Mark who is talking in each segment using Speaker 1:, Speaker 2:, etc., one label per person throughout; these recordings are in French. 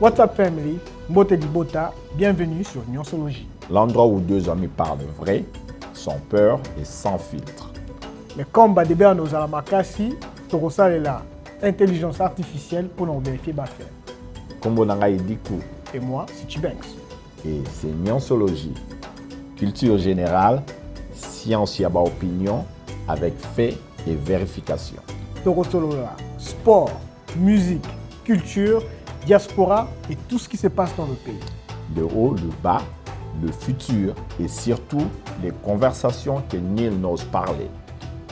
Speaker 1: What's up family, Mbote Dibota, bienvenue sur Nyonsologie.
Speaker 2: L'endroit où deux amis parlent vrai, sans peur et sans filtre.
Speaker 1: Mais comme Badebe nos alamakasi, Torosa est là, intelligence artificielle pour nous vérifier faire.
Speaker 2: Kombo Nangai Dikou.
Speaker 1: Et moi, c'est Chibanks.
Speaker 2: Et c'est Nyonsologie. Culture générale, science yaba opinion, avec fait et vérification.
Speaker 1: Torosolola, sport, musique, culture, diaspora et tout ce qui se passe dans le pays.
Speaker 2: Le haut, le bas, le futur et surtout les conversations que nul n'ose parler.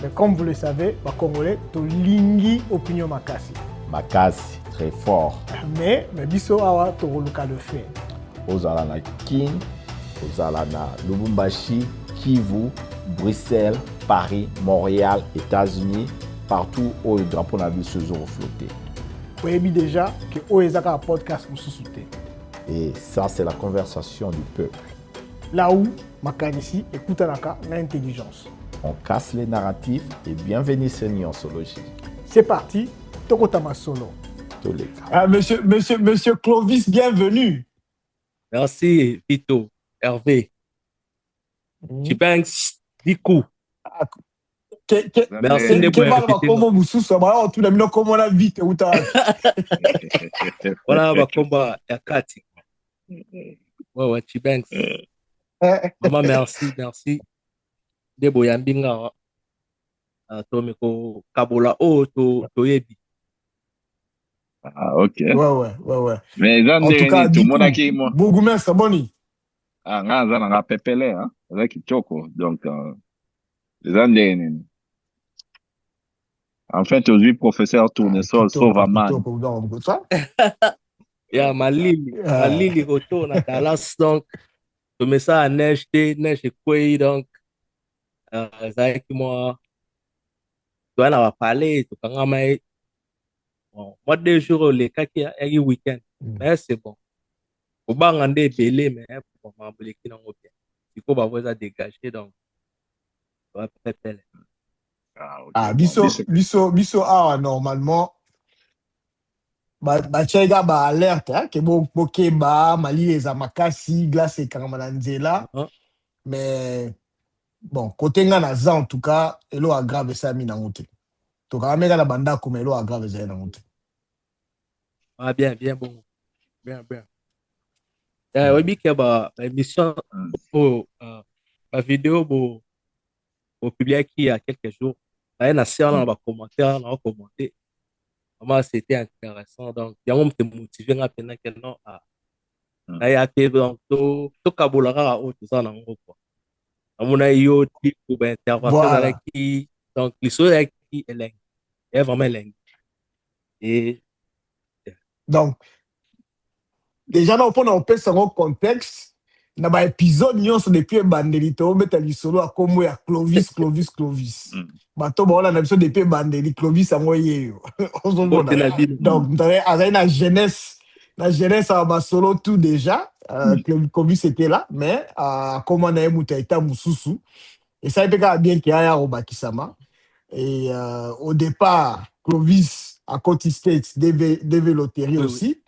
Speaker 1: Mais comme vous le savez, les Congolais, to lingi opinion makasi.
Speaker 2: Makasi, très fort.
Speaker 1: Mais biso awa toroluka le fait.
Speaker 2: Ozala na Kin, Ozala na Lubumbashi, Kivu, Bruxelles, Paris, Montréal, États-Unis, partout où le drapeau n'a vu ce jour flotter.
Speaker 1: Vous savez déjà que Oezaka a un podcast pour se soutenir.
Speaker 2: Et ça, c'est la conversation du peuple.
Speaker 1: Là où, Makanisi écoute l'intelligence.
Speaker 2: On casse les narratifs et bienvenue sur Nyonsologie.
Speaker 1: C'est parti, Tokotama Solo.
Speaker 2: Tous les cas.
Speaker 3: Ah, monsieur Clovis, bienvenue.
Speaker 4: Merci, Vito, Hervé. Chibanks, Dikou. Merci de Voilà, combat Yakati. Ouais, Chibanks. Maman, merci. Debo Yambinga. Tomiko Kabola, Toyebi.
Speaker 5: Ah, ok.
Speaker 3: Ouais.
Speaker 5: Mais
Speaker 3: En tout cas,
Speaker 5: tout le monde a qui moi.
Speaker 3: Bougoumen Saboni.
Speaker 5: Ah, on a pepele, hein. Avec Choko. Donc, les Andes. En fait, aujourd'hui, professeur Tournesol sauve à man.
Speaker 4: Yeah, Malili retourne à Dallas, donc, je mets ça à neige et quoi, donc, ça qui moi, tu en as parlé, tu quand même, bon, moi, 2 jours, les cas qui y a week-end, mais c'est bon. Au bas, on est belé, mais pour m'embêter qui n'ont bien. Il faut avoir ça dégagé, donc, on va préparer.
Speaker 5: Ah, ok.
Speaker 3: Ah, biso, normalement, tchèga ba alerte, hein, que boke ba, mali les amakasi, glace et karamananzela. Mais, bon, côté ngana en tout cas, elo aggrave ça mi nangote. To kamega la banda comme elo aggrave ça nangote.
Speaker 4: Ah, bien, bon. Bien. Oui, qu'il y a une émission, la vidéo, au public il y a quelques jours. Il y a une séance dans les commentaires, on a commenté. Vraiment, c'était intéressant. Donc, il y a un peu motivé maintenant que non. Il y a tout Kabolara, tout ça, dans le groupe. On a eu type pour intervention avec qui. Donc, les choses avec qui est vraiment lingue. Et.
Speaker 3: Donc, déjà, on peut un contexte. Na ba épisode nyonso depuis bandeli to mettre lisolo a comme ya Clovis. Bato ba on a besoin depuis bandeli Clovis ango yeyo. Donc na jeunesse à basolo tout déjà Clovis était là mais comment on a muta eta mususu et ça était bien qu'il y a Obakisama et au départ Clovis à Côte State devait loterie aussi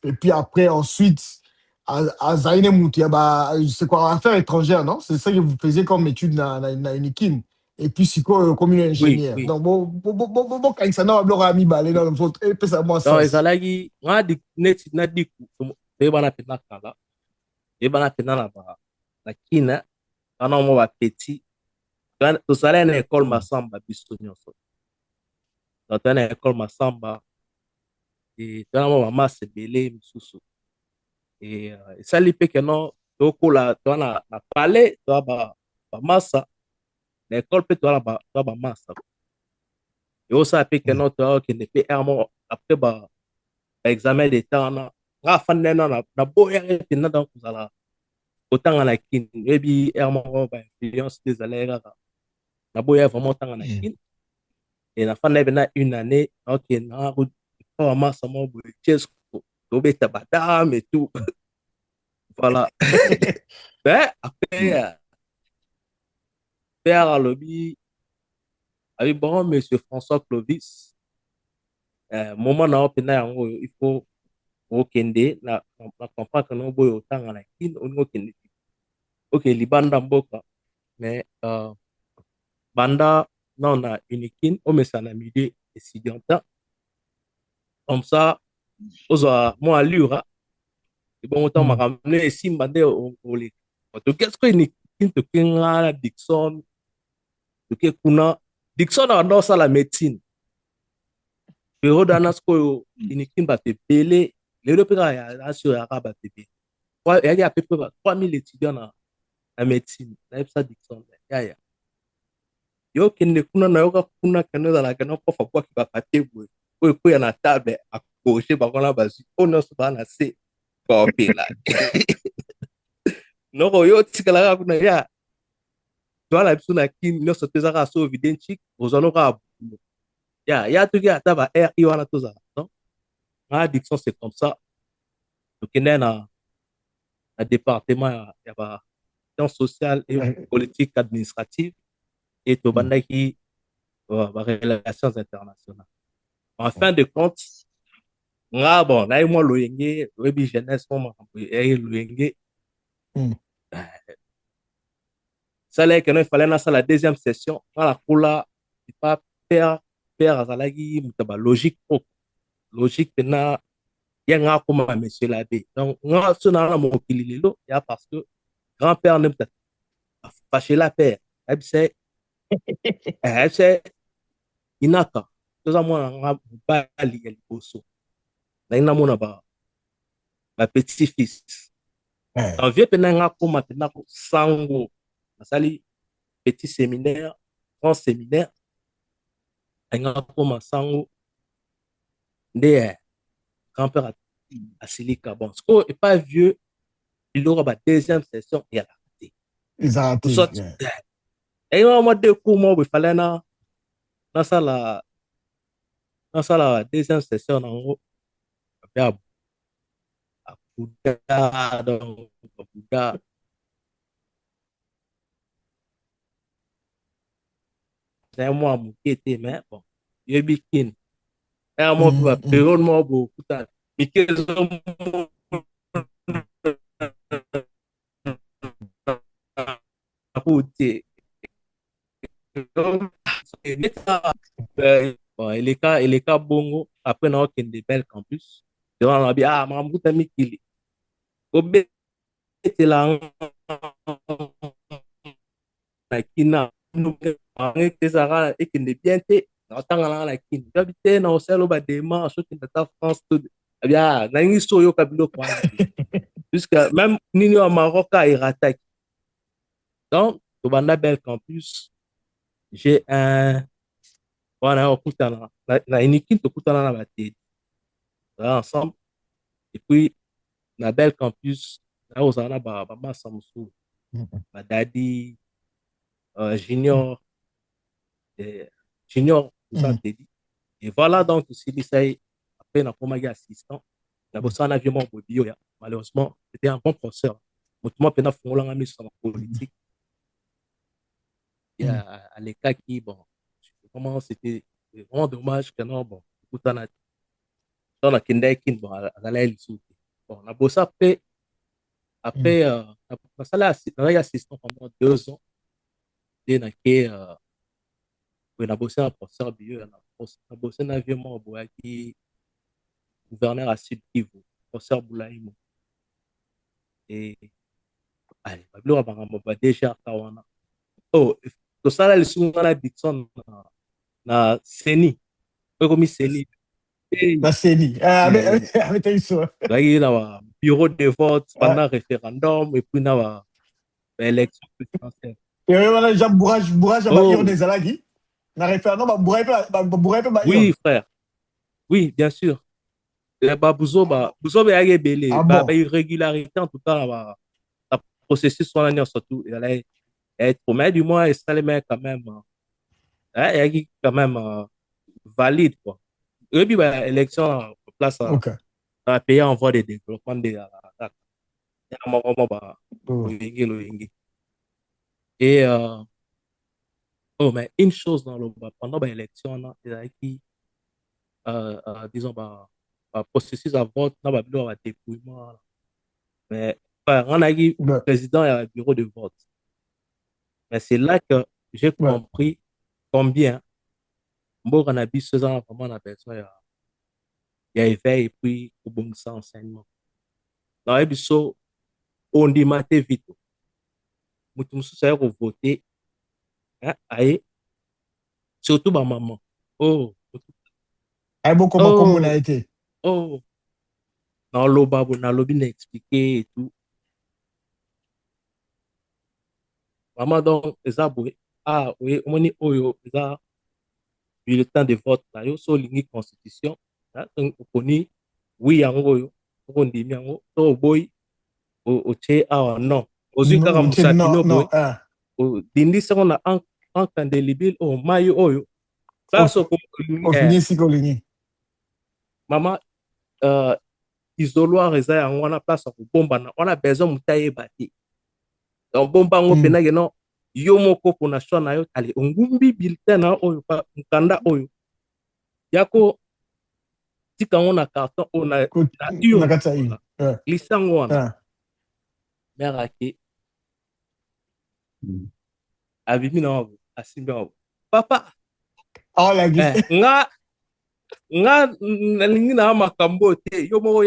Speaker 3: et puis après ensuite à Zaïne Moutiaba, c'est quoi, affaires étrangères, non? C'est ça que vous faisiez comme étude dans Unikin. Et puis, c'est quoi, comme une ingénieur.
Speaker 4: Oui.
Speaker 3: Donc, bon, quand ça n'a pas mis balai dans le faute, et puis ça moi ça.
Speaker 4: Non, ils allaient, moi, dit, n'a dit, et ben, la Kina, quand on va petit, quand tu allais à l'école Massamba, bisogno. Dans une école Massamba, et dans mon maman, c'est belé, sous. Et ça lui fait que non, tu la palais, tu as massa, l'école peut tu as massa. Et aussi, fait que non, tu as que ne peut après, examen d'état, on a fait na boya et na donc vous allez autant en la kin, et puis influence des allègres, na boya vraiment tant en la kin. Et la fin de une année, ok, na route, pas massa, mon boy, qu'est-ce que tu veux tabadam et tout. Voilà. Ben, après, Père à lobby, avec bon, monsieur François Clovis, moment n'a pas il faut okende na comprendre que no boyo otanga na kine olingi okende okende libanda mboka mais banda non na unikin omesa na milieu étudiantin comme ça ozwa mwa allure ebongo ntango makambo ne esimba nde oleka toke sikoyo unikin toke nga na Dickson toke kuna Dickson abanda osala médecine periode wana sikoyo unikin bato ebele lelo mpe kaka yasi oyo yaka bato ebele eyaki ya pepe ba 3000 étudiants na médecine nayebisa Dickson yaya yo kende kuna nayoka kuna kende ozalaka na prof akwaki bapapie boye oyo ekwea na table akorige bango na bazwi oyo nyonso baa na se baopela noko yo otikalaka kuna ya twala biso na kini nyonso to ezaka so evidentchik ozwa no kaka bulo ya toki ata ba ri wana tozala non na addiction c'est comme ça tokende na département ya ba sciences sociales et politique administrative et tobandaki relations internationales. En fin de compte, nga bon, na moi loyenge, webi jeunesse mo loyenge. Ça là que il fallait na la deuxième session, la cola, pas père azalaki mutaba logique pro logique na ya nga comme monsieur l'abbé. Donc nga so na mokili lelo ya parce que grand-père n'aime pas fâcher la père. C'est inaka toza mwana nga mobali ya liboso nalingi namona ba petit fils vie mpe nanga akoma mpena sango nasali petit séminaire grand séminaire nalingi akoma sango nde grand-père asilika bon sikoyo epa vieux biloko ba deuxième session eyalaka te eyinga mwa deux cours moko efale nasala deuxième session nango ya Bouddha donc Bouddha c'est moi moke te mais bon yebi kin ya mo ba période mo bo kuta mikezo apote eleka bongo après na okende bel campus devant la bi mamuta mikili obetela na kina ezaka ekende bien te naotanga nanga na kini yabi te na osala ba démarche okende ata France to abia nangi so oyoka biloko wana jusqu'à même nini ya Maroc erataki donc tobanda bel campus j'ai un wana okutana na unikin tokutana na batedi ensemble et puis na bel campus ozala na bamasa mosusu badadi junior eza tedi et voilà donc tosilisa ye après nakomaki assistant na bosala na vie moko bobi oyo malheureusement c'était un bon professeur moto mo mpena afungolanga miso na politique alekaki bon comment c'était vraiment dommage que non bon ekutana donc nakendaki bon azalaki lisusu te bon nabosa après nazalaki assistant pendant 2 ans nde nake oyo nabosi na professeur bio nabosi na vie moko boyaki gouverneur ya sud kivu professeur bulaimo e babiloko ya makambo badgr wana tosala lisusu wana Dickson na seni oyo ekomi seni
Speaker 3: na seni
Speaker 4: toyaki na bureau de vote pendant référendum et puis na élection présidentielle
Speaker 3: wana ja bourrage baurne ezalaki na référendum babourrai mpe
Speaker 4: oui frère oui bien sûr buzoba eyaki ebele bairrégularité en tout cas na processus wana nyonso tu ezalaki trop mais du moins esalemi quand même eyaki quand même valide quoi oyebi baélection place na pays en voie de développement nde ya moko mo loyenge et mais une chose dans le pendant baélection wana ezalaki disons processus à vote na babilo ya dépouillement mais on a eu
Speaker 3: Ouais.
Speaker 4: président et un bureau de vote mais c'est là que j'ai
Speaker 3: Ouais.
Speaker 4: compris combien mboka na biso eza vraiment na besoin ya éveil et puis kobongisa enseignement nayebi so ondima te vite moto mosusu aye kovote aye surtout bamama oh
Speaker 3: Ay boko makombo na
Speaker 4: oh
Speaker 3: été.
Speaker 4: oh naloba bo nalobi na expliquer et tout vraiment donc eza boye oye omoni oyo eza bulletin de vote na yo so olingi constitution okoni wi yango oyo soko ondimi yango so oboyi otie awa non ozwi kaka mosapi
Speaker 3: Non,
Speaker 4: no
Speaker 3: non,
Speaker 4: boye odindi sango na encre indélébile oyo mai oyo place olingi
Speaker 3: ofinisi kolingi.
Speaker 4: mama isoloir eza yango wana place ya kobombana wana besoin moto ayeba te donc bomba yango mpena keno yo moko mpona choix na yo ale ongumbi bulletin na oyo mokanda oyo yako tika yango na carton oyo na urne glisse yango wana mare ake abimi na wabo asimbi wabo papa nga nalingi na makambo te yo moko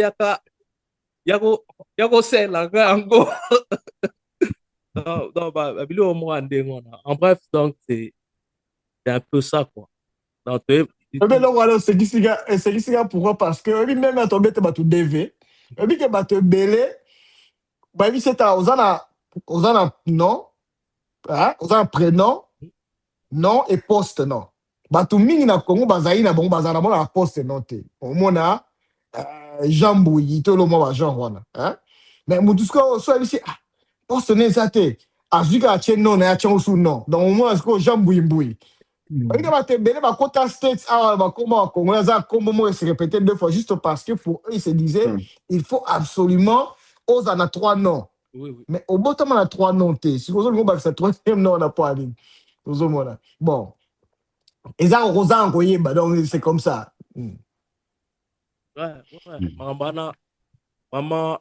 Speaker 4: yakosela nga yango babilo moko ya ndenge wana en bref donc c'est un peu ça quoi donc
Speaker 3: esekisika pourquoi parce que oyebi meme ya tobete bato dv oyebi ke bato ebele bayebi seta oza na nom oza na prénom nom et poste non bato mingi na congo bazali na bango bazala na bona na poste non te omona Jean Mbouyi to lo mwa ba genre wana mais mutu so oyebi se poste ne eza te azwi kaka atie non na ye atie osu non donc omona sikoyo Jean Mbouyi oyinga bato ebele bakota states awa bakoma bakongolais aza kombo moko se répéter deux fois juste parce que pour eux ils se disaient il faut absolument oza na 3 noms mais obotama na 3 noms te sikoyo ozolinga obakisa 3e nom wana po aline ozomona bon eza okozanga koyeba donc c'est comme ça
Speaker 4: maman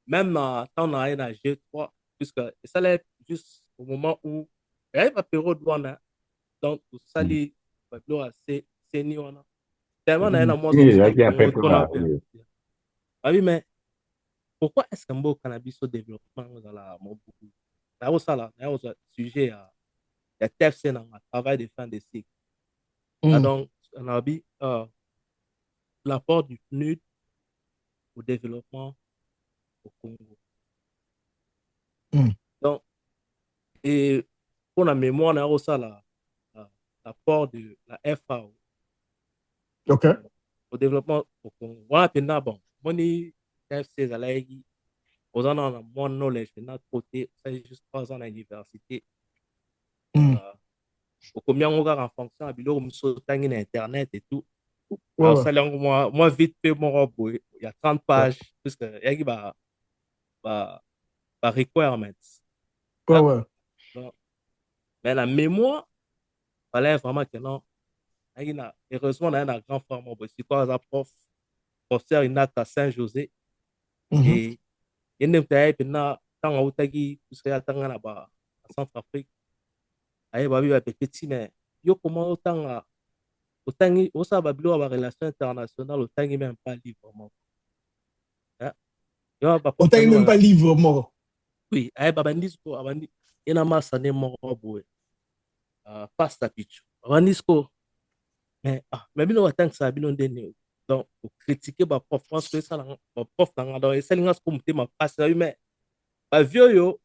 Speaker 4: même temps na ye na G3 puisque ça allait juste au moment où il y avait ma période wana donc osali babilo ya seni wana tellement na ye na oui mais pourquoi est-ce que mboka na biso développement ozala mobuku nayosala sujet ya TFC na travail de fin de cycle donc nabi l'apport du PNUD au développement au Congo donc et pour la mémoire nayosala l'apport de la FAO au développement au Congo wana mpena bon moni TFC ezalaki oza na moins knowledge na côté c'est juste 3 ans à l'université okomi yango kaka en fonction ya biloko mosusu otangi na internet et tout osali yango moi vite pe moko boye ya 30 pages puisque yaki ba requirements mais la mémoire fallait vraiment que non heureusement na un grand frère boye sikoyo aza professeur inaka Saint-José et ye nde moto aye mpena ntango autaki puisque atanga na Centrafrique ayeba bi bapepeti mais yo koma otanga otangi osala babilo ya barelation internationale otangi même pas livre moko
Speaker 3: otangi même pas livre moko
Speaker 4: oui ayeba bandi siko abandi ye na masa nde moko boye pasta picho abandi siko mais bino batangisaka bino ndeni donc ocritique baprof pense que esala baprof nanga donc esalinga siko motema mpasi nabi mais bavie oyo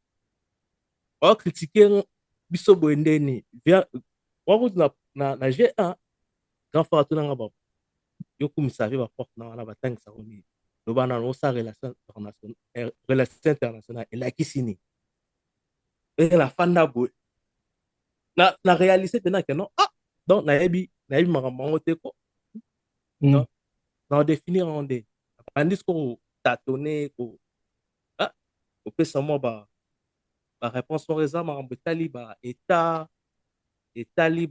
Speaker 4: baocritique biso boye ndeni wakuti na G1 grand frère atunanga ba yokumisa vie baprof na wana batangisaka nini loba nano osala relation internationale elakisi nini la fanda boye na réaliser mpena ke non donc nayebi makambo yango te ko na odéfinir yango nde bandi siko tatone kopesa mwa baréponse moko eza makambo etali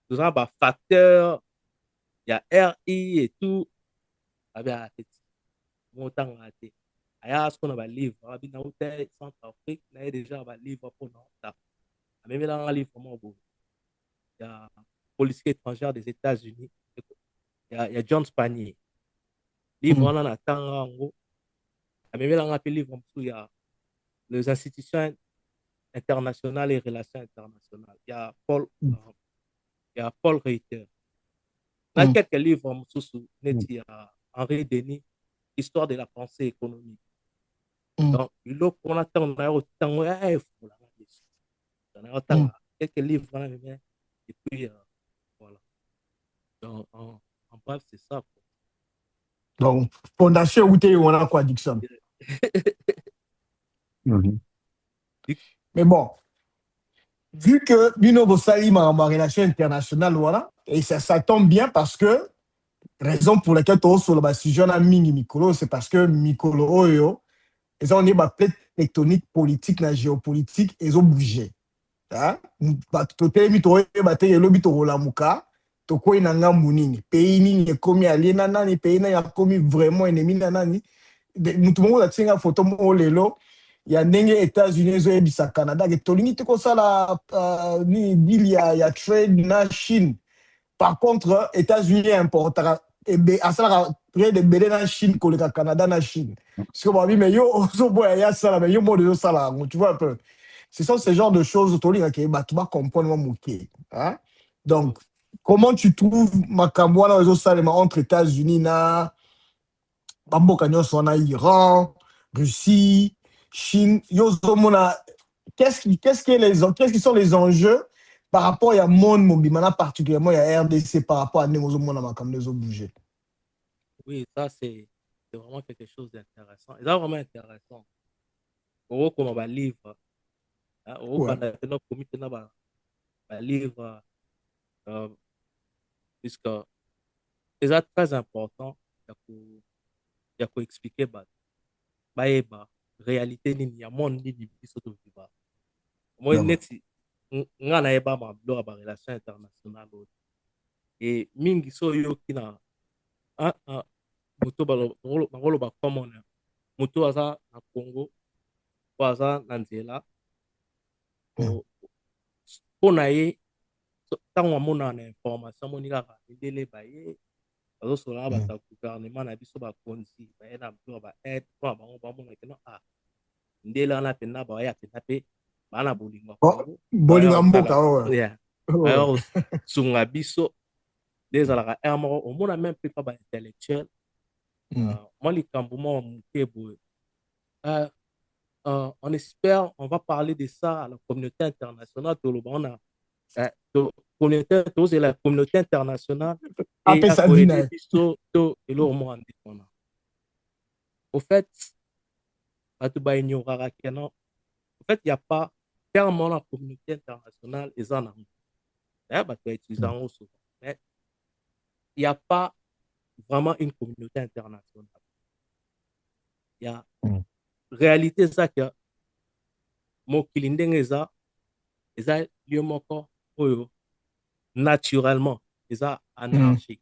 Speaker 4: toza bafacteur ya RI et tout abia apeti montant raté aya ce qu'on a livre abi na hôtel Centrafrique na déjà ba livre pour non ta même là un livre vraiment beau il y a politique étrangère des États-Unis il y a John Spanier livre on en attend en gros même là un livre il y a les institutions internationales et relations internationales il y a Paul Reiter. Dans quelques livres sous il y a Henri Denis Histoire de la pensée économique. Donc, il faut qu'on attend autant quelques livres et puis voilà. Donc, en bref, c'est ça.
Speaker 3: Donc, fondation où tu on a quoi, Dixon? Mais bon, vu que Bino Bossali ma relation internationale, voilà, et ça tombe bien parce que raison pour laquelle tu as sur le sujet de Mikolo, c'est parce que Mikolo Oyo, ils ont des plaques tectoniques politiques, la géopolitique, ils ont bougé. Toko inanga munini pays nini ekomi aliena nani pays na yakomi vraiment ennemi na nani mutu mongo atinga photo mo lelo ya ndenge États-Unis zo ebisa Canada ke tolingi te kosala ni deal ya trade na Chine. Par contre États-Unis importera ebe asala trade bele na Chine koleka Canada na Chine. Parce que bon mais yo ozo boya ya sala mais yo mo de sala tu vois un peu. Ce sont ces genres de choses tolinga ke ba tu vas comprendre mo moké hein. Donc comment tu trouves makambo na réseau salema entre États-Unis na bamboka nyonso na Iran, Russie, Chine, yozomona qu'est-ce qui sont les enjeux par rapport à monde mobimana particulièrement il y a RDC par rapport à nemozomona makambo zo bouger.
Speaker 4: Oui, ça c'est vraiment quelque chose d'intéressant. Et ça vraiment intéressant. Au comme on va livre au Canada no comité na ba livre puisque c'est très important ya ko expliquer ba réalité nini ya monde nini biso to viva moi neti nga na eba ma blo ba relation internationale et mingi so yo kina moto bangolo ba common moto aza na Congo po aza na nzela po na ye ntango amona na information moni kaka ndele baye bazosola bato ya gouvernement na biso bakonzi baye na mpe baede mpona bango bamona keno ndele wana mpena baya mpena mpe baa na bolingo
Speaker 3: bolingo mboka
Speaker 4: baya kosunga biso nde ezalaka ere moko omona meme mpe pa baintellectuel mwa likambo mwa moke boye on espère on va parler de ça à la communauté internationale toloba on a c'est la communauté internationale et à aider biso to eloko moko indépendant au fait bato baignoraka keno en fait il n'y a pas tellement la communauté internationale eza nango d'ailleurs bato bautilize yango souvent mais il n'y a pas vraiment une communauté internationale. Il y a réalité ça que mokili ndenge eza lieu moko oyo naturellement eza anarchique.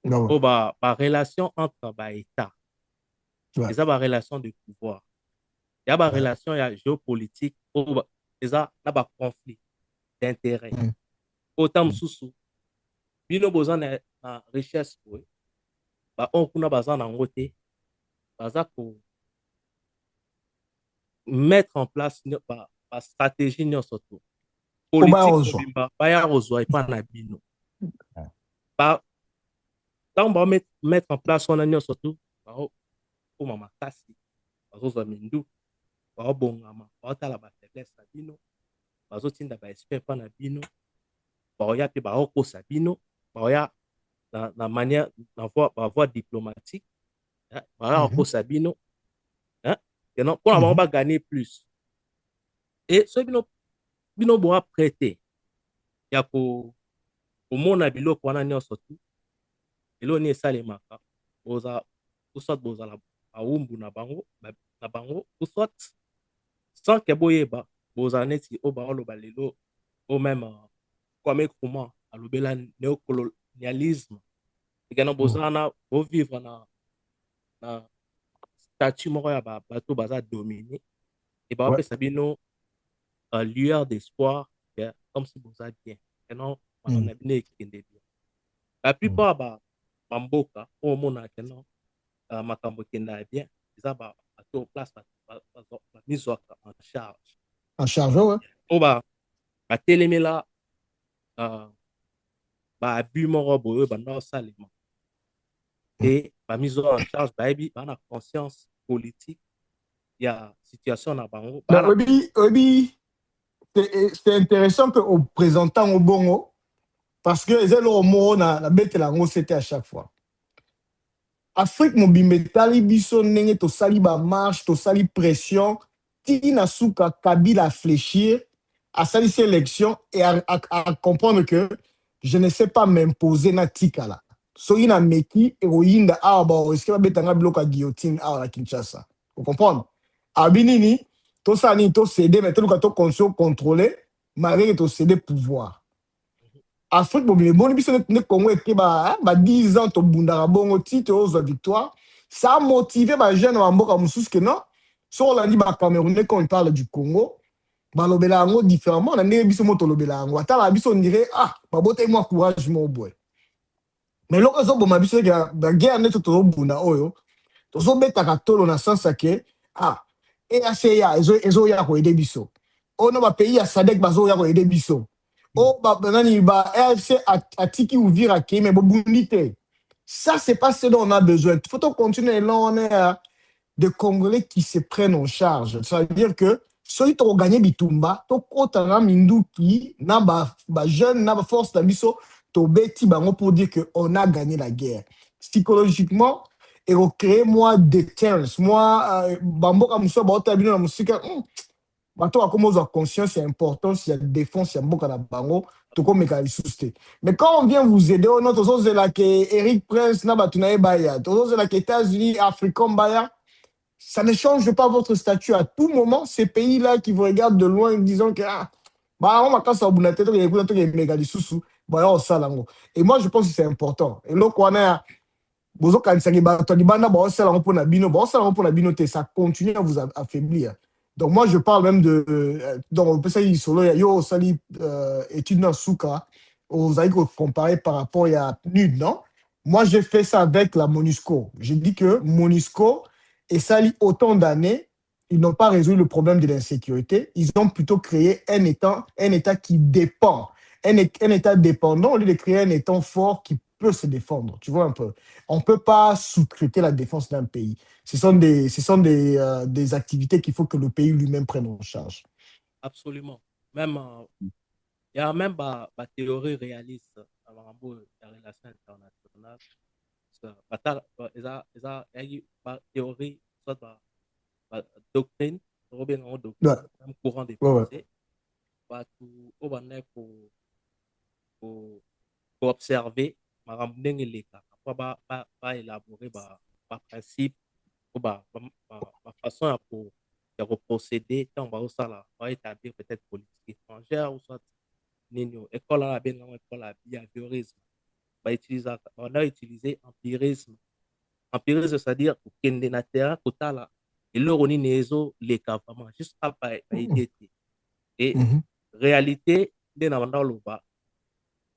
Speaker 4: Oh ba relation entre ba état. Eza ba relation de pouvoir. Il y a ba relation ya géopolitique oh eza na ba conflit d'intérêt. Autant mususu bino boza na richesse boye ba on kuna baza na ngote baza ko mettre en place ba stratégie nyonso to politique baya kozwa epa na bino ntango bao mettre en place wana nyonso to baokoma makasi bazozwa mindu baobongama baotala bafaiblesse na bino bazotinda baesprit epa na bino baoya mpe baokosa bino baoya na manière na voie diplomatique baoya kokosa bino mpona bango bagagner plus et soki bino boa prêter ya komona biloko wana nyonso tu eloko nini esalemaka soit bozala bawumbu na bango soit sans ke boyeba bozala neti oyo baoloba lelo o même Kwame Nkrumah alobela néocolonialisme ekena bozala na bovivre na statut moko ya bato baza dominé et
Speaker 3: Ouais.
Speaker 4: bapesa bino lueur d'espoir comme si boza bien keno makambo na bino ekende bien la plupart bamboka oyo omonaka no makambo ekendaka bien eza bato place bamizwaka en charge
Speaker 3: En charge, ouais.
Speaker 4: oyo batelemela baabus moko boye banda kosalema te bamizwa en charge bayebi bana conscience politique ya situation na bango
Speaker 3: Mais Obi, c'est intéressant que au présentant au bongo, parce que les gens na bête la c'était à chaque fois. Afrique mobimetali biso nenge to sali ba marche, to sali pression, tina suka Kabila fléchir, à sali sélection et à comprendre que je ne sais pas m'imposer na tikala. So ina meki héroïne a ba est-ce que ba betanga bloka guillotine à la Kinshasa. Vous comprenez? Abinini to sani to céder mais to conscient contrôler malgré to céder pouvoir. Afrique mobile bon biso ne Congo et ba 10 ans to bundara bongo titre aux victoires ça a motivé ba jeune wa mboka mususu que non sur la ba Camerounais quand on parle du Congo ba lobela ngo différemment na ndenge biso moto lobela ngo ata la biso on dirait ba bote moi courage mon boy mais loko zo boma biso ya ba guerre net to bunda oyo to zo beta ka tolo na sens que EACA ezo ya ko aider biso ono ba pays ya SADC bazo ya ko aider biso nani ba RFC atiki ouvrir à mais bobundi te. Ça c'est pas ce dont on a besoin. Il faut continuer là on est des Congolais qui se prennent en charge. Ça veut dire que ceux qui ont gagné bitumba, to kotana minduki na ba jeune na ba force na biso to beti bango pour dire que on a gagné la guerre. Psychologiquement et recréer moi deterrence. Moi bamboka muso ba otabino na musika bato a conscience, c'est important, s'il y a défense, il y a beaucoup de bango, tout comme mais quand on vient vous aider, on a tous là que Eric Prince n'a pas tout baya, tous là que États-Unis, Africains baya, ça ne change pas votre statut à tout moment. Ces pays-là qui vous regardent de loin, disant que bah on va casser au bout de la tête, il y a des méga des sous-sous, bah on salango. Et moi je pense que c'est important. Et là qu'on a bozo kanisaki bato libanda ba on salango pour na bino, ba on salango pour na bino te, ça continue à vous affaiblir. Donc moi je parle même de donc on peut dire solo yo sali étude dans souka aux aïe comparé par rapport à NUD non. Moi j'ai fait ça avec la MONUSCO. J'ai dit que MONUSCO et sali autant d'années, ils n'ont pas résolu le problème de l'insécurité, ils ont plutôt créé un état qui dépend, un état dépendant au lieu de créer un état fort qui peut se défendre. Tu vois un peu. On peut pas sous-traiter la défense d'un pays. Ce sont des activités qu'il faut que le pays lui-même prenne en charge.
Speaker 4: Absolument. Même, il y a même la théorie réaliste dans la relation internationale. Il y a une théorie, soit la doctrine, même courant des pensées, pour observer, pour élaborer par principe, ba façon pour procéder tant va établir peut-être politique étrangère ou soit école à école à behaviorisme on a utilisé empirisme c'est-à-dire pour kende na terrain kotala eloko nini ezo leka vraiment juste pas idée et réalité nde na banda loba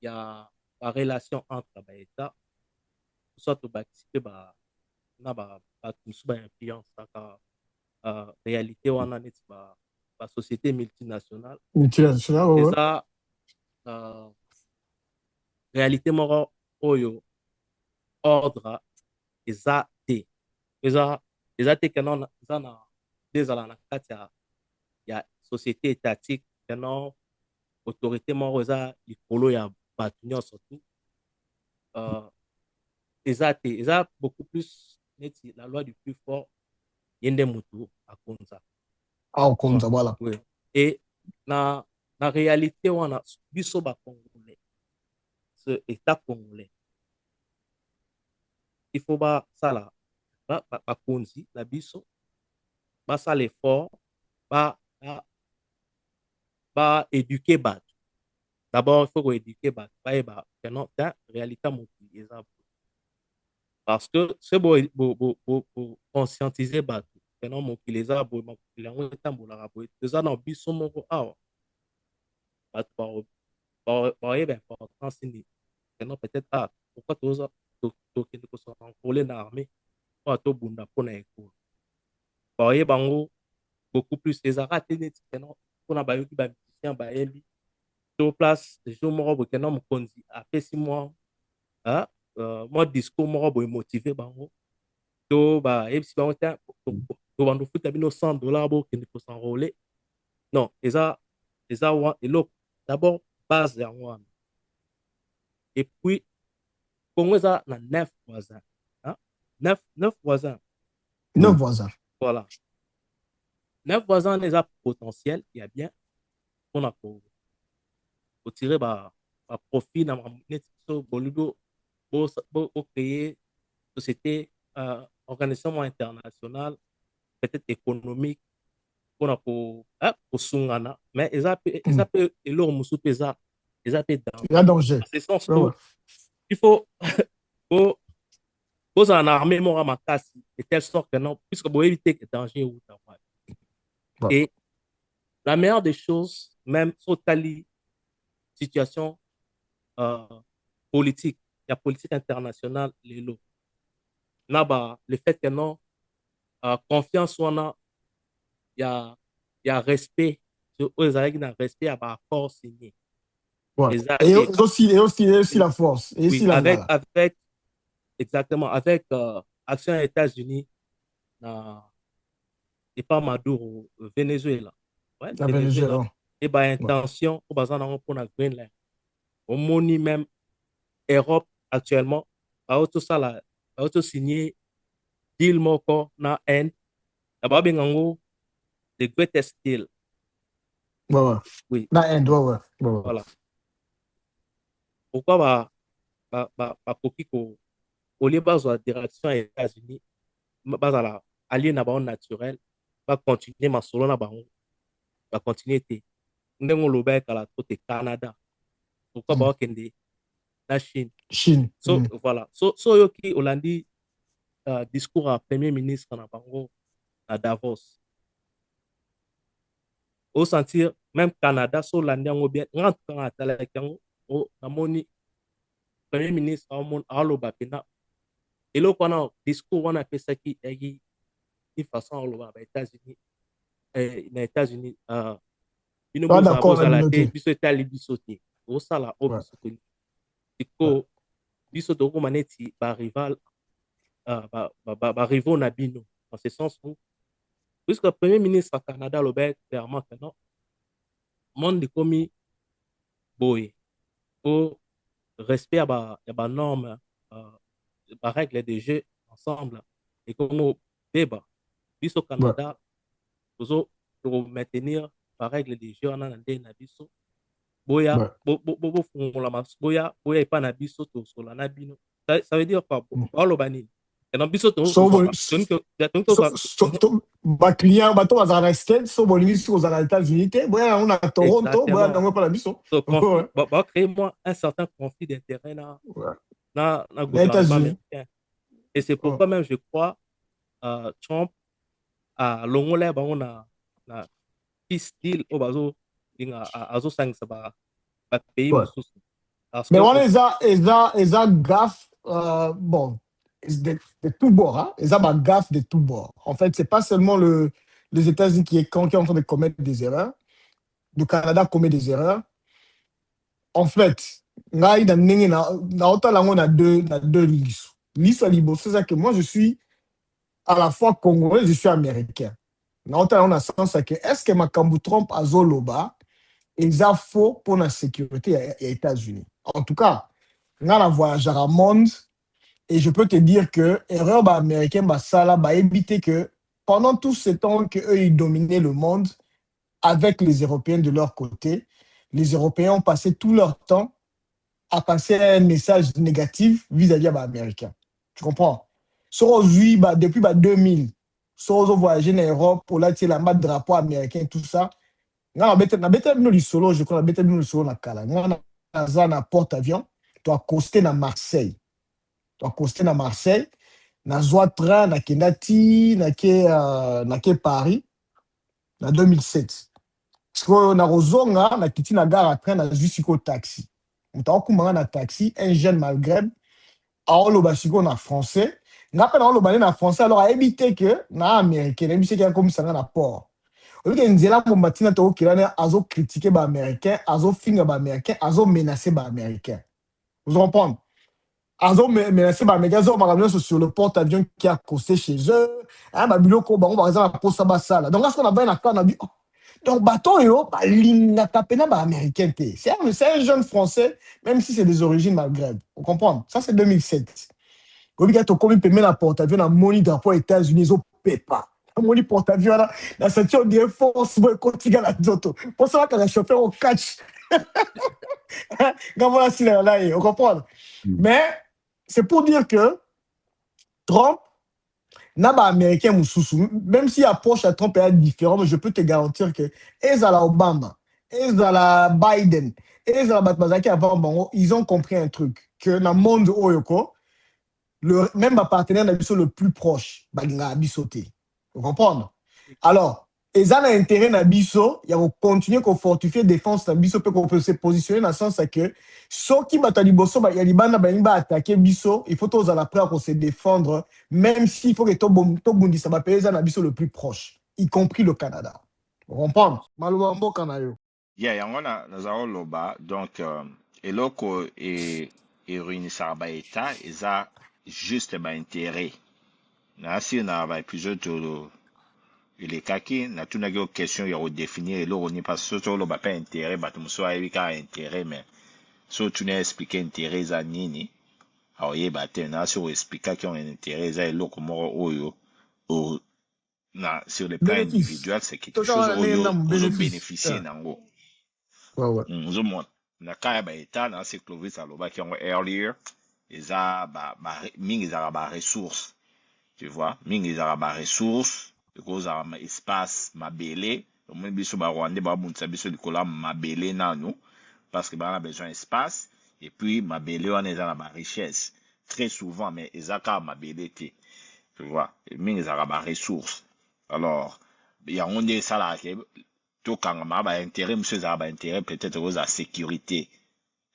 Speaker 4: il y a la relation entre ba état soit to participer na ba musu ba influence saka réalité wana neti ba société multinationale eza réalité moko oyo ordre eza te keno eza na ezala na kati ya société étatique keno autorité moko eza likolo ya bato nyonso tu eza beaucoup plus neti la loi du plus fort yende mutu akonza
Speaker 3: akonza voilà
Speaker 4: et na réalité wana biso ba congolais ce état congolais il faut ba sala ba konzi na biso ba sala effort ba éduquer bato d'abord il faut éduquer bato ba eba non ta réalité mutu eza Parce que c'est beau conscientiser bato. Maintenant, mon qui les a beau, il a un temps pour la raboter. Les a dans biso mon ah, bato par importance ni. Maintenant, peut-être, ah, pourquoi tu as qui ne sont enrôlés dans l'armée, pourquoi tu bunda pour na école. Par bango, beaucoup plus les a ratés, maintenant, pour na bayo qui ba musicien ba ebi. Sur place, les jours morts, pour que non, me conduit. Après 6 mois, ah, moi, discours mort, pour motiver bango. To ba et si ba wata to bandu futa bino $100 bo qui faut s'enrôler non et là d'abord base ya wana et puis Congo ça na 9 voisins hein 9 voisins
Speaker 3: 9 voisins.
Speaker 4: voilà 9 voisins les a potentiel il y a bien on a pour tirer ba profit dans net so boludo bo créer société organisation internationale peut-être économique pour sungana mais ils appellent leur musu pesa ils appellent
Speaker 3: Il y a danger.
Speaker 4: dans ce sens
Speaker 3: Ouais, ouais.
Speaker 4: il faut pour en armée mon ramakasi de telle sorte que non puisque pour éviter que danger ou
Speaker 3: Ouais.
Speaker 4: et la meilleure des choses même sur tali situation politique la politique internationale les lots là-bas le fait que non confiance on a il y a respect aux aïeux qui respect à accord signé.
Speaker 3: Ouais.
Speaker 4: Exact.
Speaker 3: Et aussi la force. Et aussi
Speaker 4: oui,
Speaker 3: la
Speaker 4: avec exactement, avec Action États-Unis et pas Maduro au Venezuela. Ouais,
Speaker 3: la
Speaker 4: Venezuela.
Speaker 3: Venezuela.
Speaker 4: Et bien, intention, au bazar pour la Greenland. Au moni même, Europe actuellement, a auto ça là, a auto signé deal moko na end. D'abord, bien en gros, the greatest deal.
Speaker 3: Ouais, ouais.
Speaker 4: Oui.
Speaker 3: La end, ouais, ouais.
Speaker 4: Voilà. Pourquoi Kokiko, au lieu de la direction aux États-Unis, la allié na ba naturel, va continuer ma solo na ba va continuer te. Ndengo loba kala côté Canada. Pourquoi ba kende la Chine.
Speaker 3: Chine.
Speaker 4: So voilà. So yoki Hollandi discours à premier ministre na bango à Davos. Au sentir même Canada so Hollandi ngo bien ngant kan atala kango o namoni premier ministre amon aloba pena eloko wana discours wana apesaki egi une façon aloba ba États-Unis na États-Unis bino
Speaker 3: Pas
Speaker 4: bozala
Speaker 3: d'accord
Speaker 4: bozala
Speaker 3: na
Speaker 4: te
Speaker 3: bino te.
Speaker 4: biso etali biso te osala o
Speaker 3: Ouais.
Speaker 4: biso toli siko biso tokóma neti barival barivaux na bino dans ce sens où puisque le premier ministre ya Canada alobaki clairement que non monde ekomi boye po respect ya banorme barègle de jeu ensemble ekomi obeba biso Canada tozo maintenir barègle de jeu wana na ndenge na biso boya bofungola boya epa na biso tosola na bino ça veut dire quoi baloba nini na biso
Speaker 3: baclient bato bazala na state so bolingi soki ozala na États-Unis te boya yango na Toronto boya yango epa na biso
Speaker 4: créer moi un certain conflit d'intérêt na gouvernement
Speaker 3: États-Unis.
Speaker 4: américain et c'est pourquoi même je crois Trump a longola bango na peace deal o bazo azosangisa pays mosusu
Speaker 3: mais wana eza gaffe bon de tout bord hein? Eza bagaffe de tout bord en fait c'est pas seulement les États-Unis qui est en train de commettre des erreurs le Canada commet des erreurs en fait ngai na ndenge na otala yango na deux liso liboso c'est ça que moi je suis à la fois congolais je suis américain na otala yango na sens que est-ce que makambo Trump azoloba eza faux pour la sécurité ya États-Unis en tout cas nga na voyageur à monde et je peux te dire que erreur américain basala éviter que pendant tout ce temps que eux ils dominaient le monde avec les Européens de leur côté, les Européens ont passé tout leur temps à passer un message négatif vis-à-vis des Américains. Tu comprends? Aujourd'hui, depuis 2000, si on voyage en Europe, pour là, tu la mat drapeau américain, tout ça. Na beta bino lisolo, je crois, na beta bino lisolo na kala. Na porte-avions, tu as accosté na Marseille. accosté na Marseille, na zwa train, na Kendati, na ke Paris, na 2007. Parce que na rozonga, na kiti na gare à train, na jusqu'au taxi. On t'a okumanga na taxi, un jeune malgré, a oloba siko na français. Nga pe na oloba na français, alors a évité que na américain, évité qu'il y a comme ça na port. Au lieu que nzela mombatina to okilana azo critiquer ba américain, azo finga ba américain, azo menacer ba américain. Vous comprenez? Azo menacer ba américain, azo makamio sur le porte-avions qui a accosté chez eux. Hein, ba biloko bango par exemple pour ça sala. Donc là ce qu'on a bien na on a dit donc bateau yo ba linga tapena ba américain té. C'est un jeune français même si c'est des origines maghreb. Vous comprenez? Ça c'est 2007. Comme il y a tout comme permet la porte-avions na moni drapeau États-Unis au pépa. Moni porte-avions là, la ceinture de force pour continuer la zoto. Pour ça que le chauffeur au catch. Quand voilà si là, on comprend. Mais c'est pour dire que Trump n'a pas américain moussoussou. Même si l'approche à Trump est différente, mais je peux te garantir que Ezala Obama, Ezala Biden, Ezala Batmazaki avant Bango, ils ont compris un truc que dans le monde Oyoko, même ma partenaire le plus proche, Balinga Abisoté. Vous comprenez? Alors, ils ont intérêt dans Bisso, il faut continuer à fortifier la défense dans Bisso, pour qu'on peut se positionner dans le sens que ceux qui battent Liboso, il y a des bandes qui attaquer Bisso, il faut tous à la prêt pour se défendre, même s'il faut que tout le monde ça va payer dans Bisso le plus proche, y compris le Canada. Vous comprenez? Malouambo Canada.
Speaker 2: Yeah, yango na loba donc eloko et réunissar ba état eza juste ba intérêt. Na si na ba plusieurs tolo les kaki na tuna go question ya redéfinir eloko ni parce que tolo ba pas intérêt ba tumuso ayebi ka intérêt mais so tu n'as expliqué intérêt za nini aoye ba te na so expliquer qui ont intérêt za eloko moko oyo o na sur le plan individuel c'est quelque chose oyo ozo bénéficier nango.
Speaker 3: Ouais.
Speaker 2: Nzomona na kaya ba eta na se Clovis aloba ki yango earlier eza mingi za ba ressources, tu vois, mingi za ba ressources because ma espace mabele omoni biso ba Rwanda ba bunta biso likola mabele nanu parce que ba a besoin d'espace et puis mabele wana eza na ba richesse très souvent mais eza ka mabele te, tu vois, mingi za ba ressources. Alors il y a onde ça là tout quand ma intérêt monsieur ça ba intérêt peut-être aux à sécurité,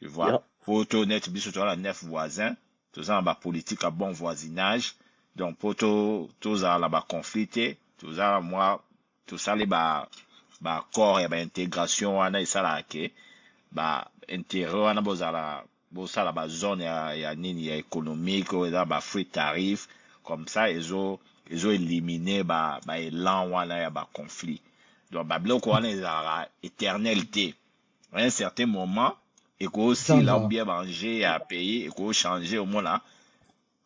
Speaker 2: tu vois. Yeah. Faut tout net biso la 9 voisins tout ça ba politique à bon voisinage donc pour tout ça là ba conflit tout ça moi tout ça les ba corps et ba intégration wana ça là que ba intérêt wana bozala ba zone ya nini ya économique ou ba free tarif comme ça ils ont éliminé ba élan wana ya ba conflit. Donc, Babloko wana ezara éternalité. À un certain moment, et aussi là où bien manger à payer, et qu'on changer au moins là,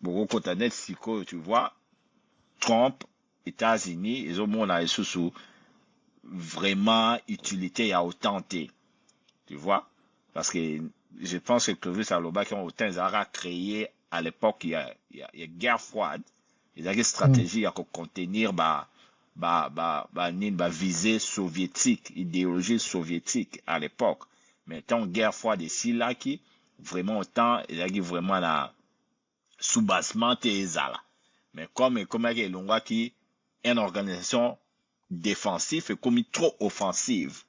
Speaker 2: beaucoup cotanet siko, tu vois, Trump, États-Unis, ils ont mon là sous vraiment utilité à autant tu vois, parce que je pense que Clovis Aloba qui ont autant zara créé à l'époque il y a guerre froide, il y a une stratégie à contenir visée soviétique, idéologie soviétique à l'époque. Mais tant guerre froide ici là qui vraiment autant il y a vraiment la soubassement là. Mais comme il y a qui une organisation défensive et comme trop offensive.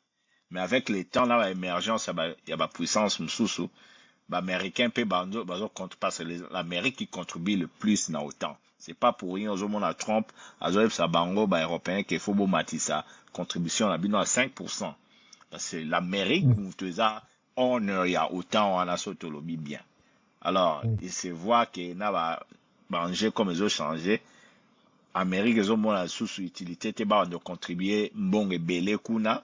Speaker 2: Mais avec les temps là l'émergence il y a la puissance moussou américain peut contre parce que l'Amérique qui contribue le plus dans autant. C'est pas pour rien au moment à Trump à sa bango européen qu'il faut beau matissa contribution à 5%. Parce que l'Amérique nous faisait honneur il y a autant on a sauté le bien. Alors il se voit que n'a pas manger comme ils ont changé. Amérique ils ont mon sous utilité te de contribuer bon et belé kuna.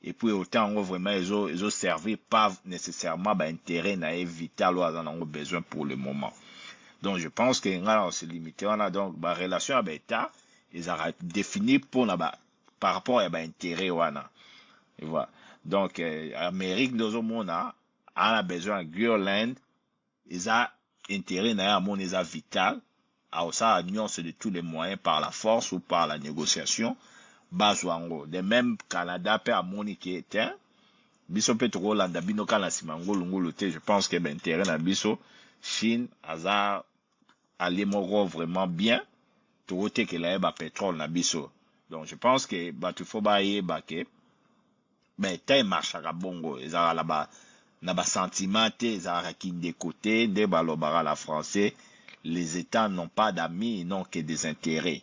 Speaker 2: Et puis autant on vraiment ils ont servi pas nécessairement intérêt na vital ou en besoin pour le moment. Donc je pense que on se limiter on a donc relation avec l'État ils ont défini pour par rapport à intérêt wana. Tu vois. Donc Amérique dans le monde a besoin de Greenland ils ont intérêt na mon ils a vital à ça nuance de tous les moyens par la force ou par la négociation. Bazwango de même Canada peut amoni qui était biso peut trop landa bino kana simango lungulu te je pense que intérêt na biso Chine aza aller vraiment bien. Tout que là, pétrole na biso. Donc, je pense que, tu faut bailler, que, t'es marche à bongo, ils ont là-bas, na sentiment, ils ont qui des côtés, des balobara la français, les États n'ont pas d'amis, ils n'ont que des intérêts.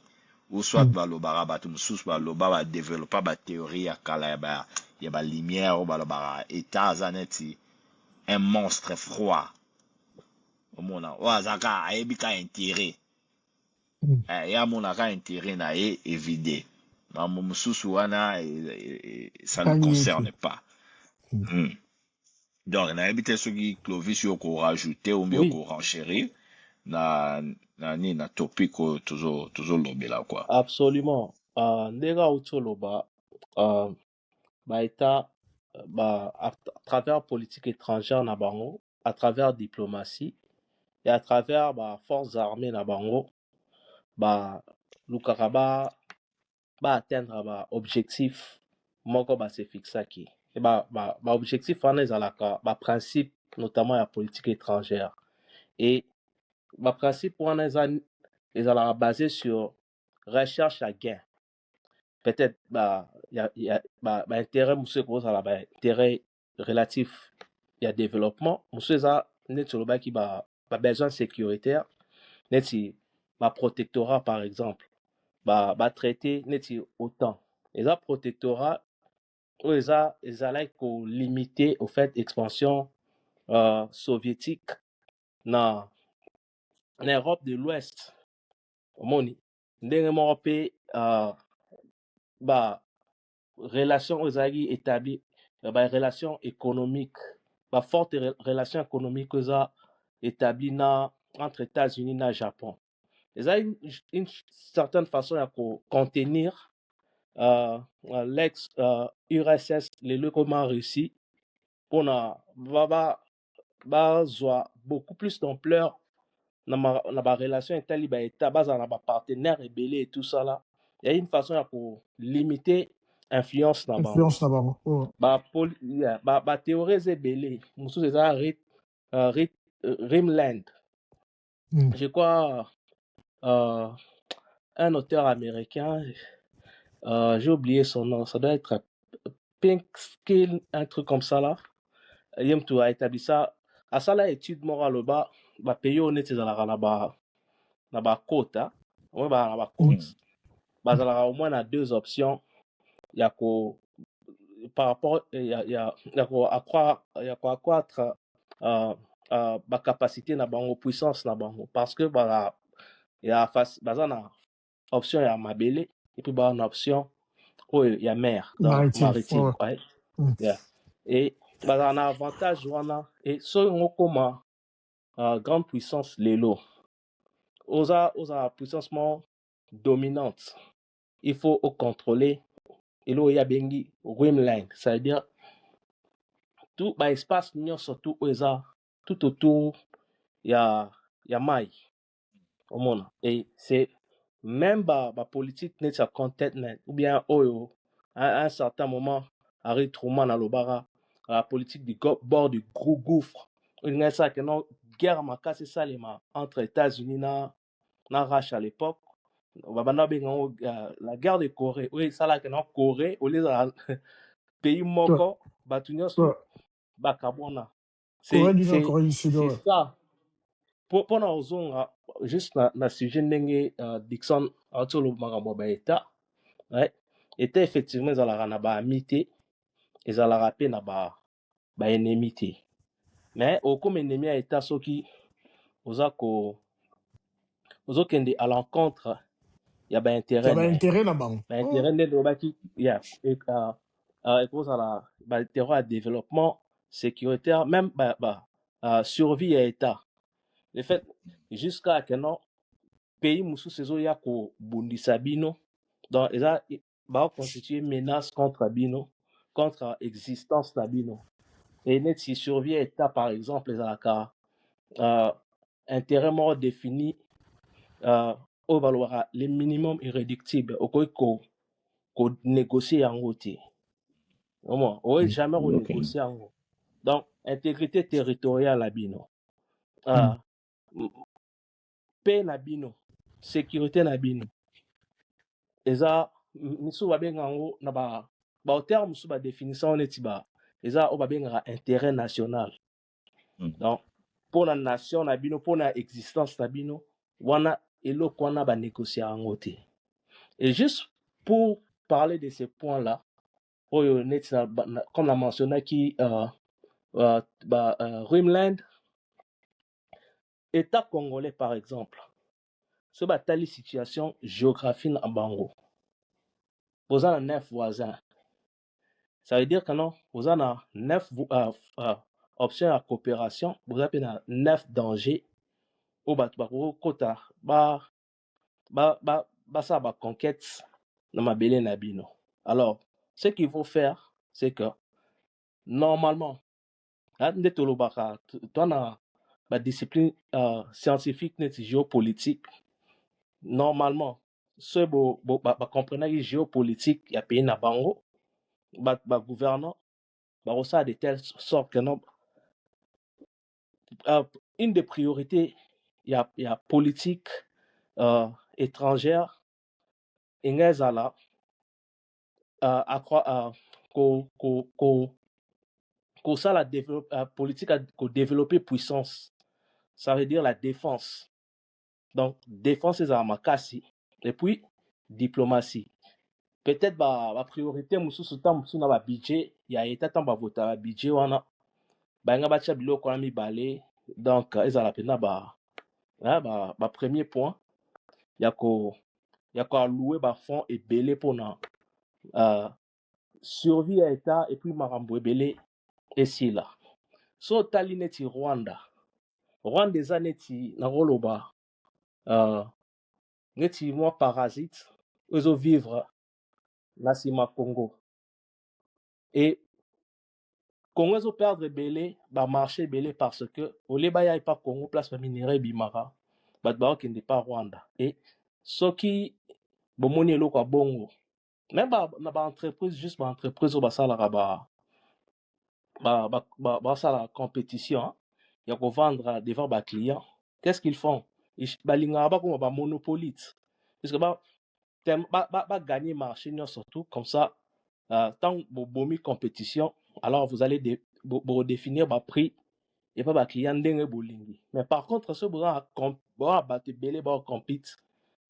Speaker 2: Ou soit balobara, batum sous balobara, développer ba théorie à kala, y a lumière, ou balobara, État, zaneti, un monstre froid. Au monde, zaka, aebika intérêt. Ya monaka intérêt na évidé. Ça ne concerne pas. Donc, on a évité ce qui Clovis qu'on rajouter ou mieux qu'on renchérir na topic toujours lobby là quoi.
Speaker 4: Absolument. Ndega utoloba état à travers politique étrangère na bango, à travers diplomatie et à travers forces armées na bango lukaka atteindre objectif moko se fixaki. Et objectif wana ezalaka principe notamment la politique étrangère. Et principe wana ezalaka basé sur recherche à gain. Peut-être intérêt monsieur kozala intérêt relatif ya développement monsieur eza neti olobaki besoin sécuritaire neti protectorat par exemple traité neti autant eza protectorat oyo ezalaki kolimiter au fait expansion soviétique na Europe de l'Ouest omoni ndenge moko mpe relation ezalaki établi relation économique forte relation économique eza établi entre États-Unis na Japon. Eza une certaine façon ya contenir l'ex URSS lelo comment réussi pour bazwa beaucoup plus d'ampleur na relation etali état bazala na partenaire ebele et tout ça là. Il y a une façon ya limiter influence na bango.
Speaker 3: Influence na bango.
Speaker 4: Théorie ebele mosusu eza Rimland. Je crois un auteur américain, j'ai oublié son nom, ça doit être Pink Skill, un truc comme ça là. Yemtu a établi ça. À ça là, étude morale pays honnête na ba côte, na ba côte. Au moins na deux options. Il y a par rapport il y a accroître capacité na bango puissance na bango parce que il y a na option ya mabele et puis une option il y a mer donc maritime ouais. Yeah. Et un avantage et so on comme grande puissance lelo aux puissance dominante il faut contrôler et là il y a bengi rimline ça veut dire tout espace surtout tout autour il y a mai au monde et c'est même politique net sa contentment ou bien à un certain moment Harry Truman à l'obara la politique du bord du gros gouffre il y a ça que non guerre c'est ça entre États-Unis na Russie à l'époque la guerre de Corée oui ça là que non Corée au lieu de pays moko batunyoso bakabona c'est ça pendant ozonga juste na sujet ndenge Dixon atolo makambo état ouais était effectivement ezalaka na amité ezalaka pe na ennemi te mais comme ennemi ya état soki ozokende à l'encontre ya intérêt
Speaker 3: na bango
Speaker 4: intérêt nde lobaki ya ekozala intérêt ya développement sécuritaire même survie ya état le fait jusqu'à que non pays mosusu ezoya kobundisa bino donc eza constituer menace contre bino contre existence na bino et neti survie état par exemple ezalaka intérêt moko défini oyo balobaka le minimum irréductible okoki konégocier yango te okoki jamais konégocier yango donc intégrité territoriale ya bino paix na bino, sécurité na bino. Eza misu babenga ngo na ba terme sous ba définition neti ba eza o babenga intérêt national. Donc pour la nation na bino, pour la existence na bino, wana eloko wana ba négocier yango te. Et juste pour parler de ces points-là, comme l'a mentionné qui Rimland, État congolais par exemple, ce telle situation géographique en Bango. Vous avez 9 voisins. Ça veut dire que non, vous avez 9 options à coopération, vous avez 9 dangers au kota ça ba conquête dans ma belé nabino. Alors, ce qu'il faut faire, c'est que normalement, toi na ba discipline scientifique net géopolitique, normalement, ce comprenez géopolitique ya pays na bango, ba gouvernant ba ça de telle sorte que non une des priorités il y a politique étrangère ingezala ça la politique à développer puissance, ça veut dire la défense. Donc défense c'est à makasi et puis diplomatie. Peut-être la priorité mususu tam na ba budget ya état tam ba vota budget wana ba nga ba tcha biloko na mibale. Donc ezala pena ba premier point ya ko allouer ba fonds ebele pona survie à état et puis marambo ebele ici là. So tali neti Rwanda eza neti na koloba neti moi parasite ozo vivre na sima Congo, et Congo ezo perdre belé ba marché belé parce que au lieu ya pas Congo place ba minerai bimara bat ba okende pas Rwanda. Et soki bomoni eloko ya bongo même na ba entreprise juste ba entreprise au basala la compétition hein, il y a qu'on vendre devant ba clients. Qu'est-ce qu'ils font? Ils balinga ba comme ba monopolite parce que ba gagner marché surtout comme ça. Tant bomi compétition, alors vous allez définir ba prix et pas ba client ndenge bolingi. Mais par contre ce bras battre belé ba compete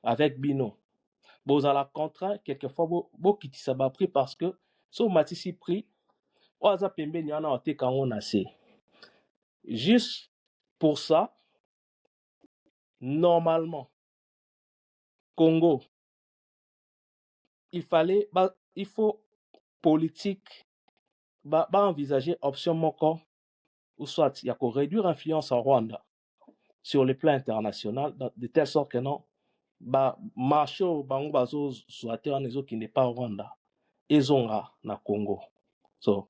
Speaker 4: avec bino, vous allez contraint quelquefois bo kiti ça ba prix parce que so matisi prix oza pembe ni ana ote kango na se. Juste pour ça, normalement Congo il faut politique envisager option moko ou soit il y a qu'on réduire l'influence en Rwanda sur le plan international de telle sorte que non marché au bango bazo soit en ezo qui n'est pas Rwanda ezonga na Congo. So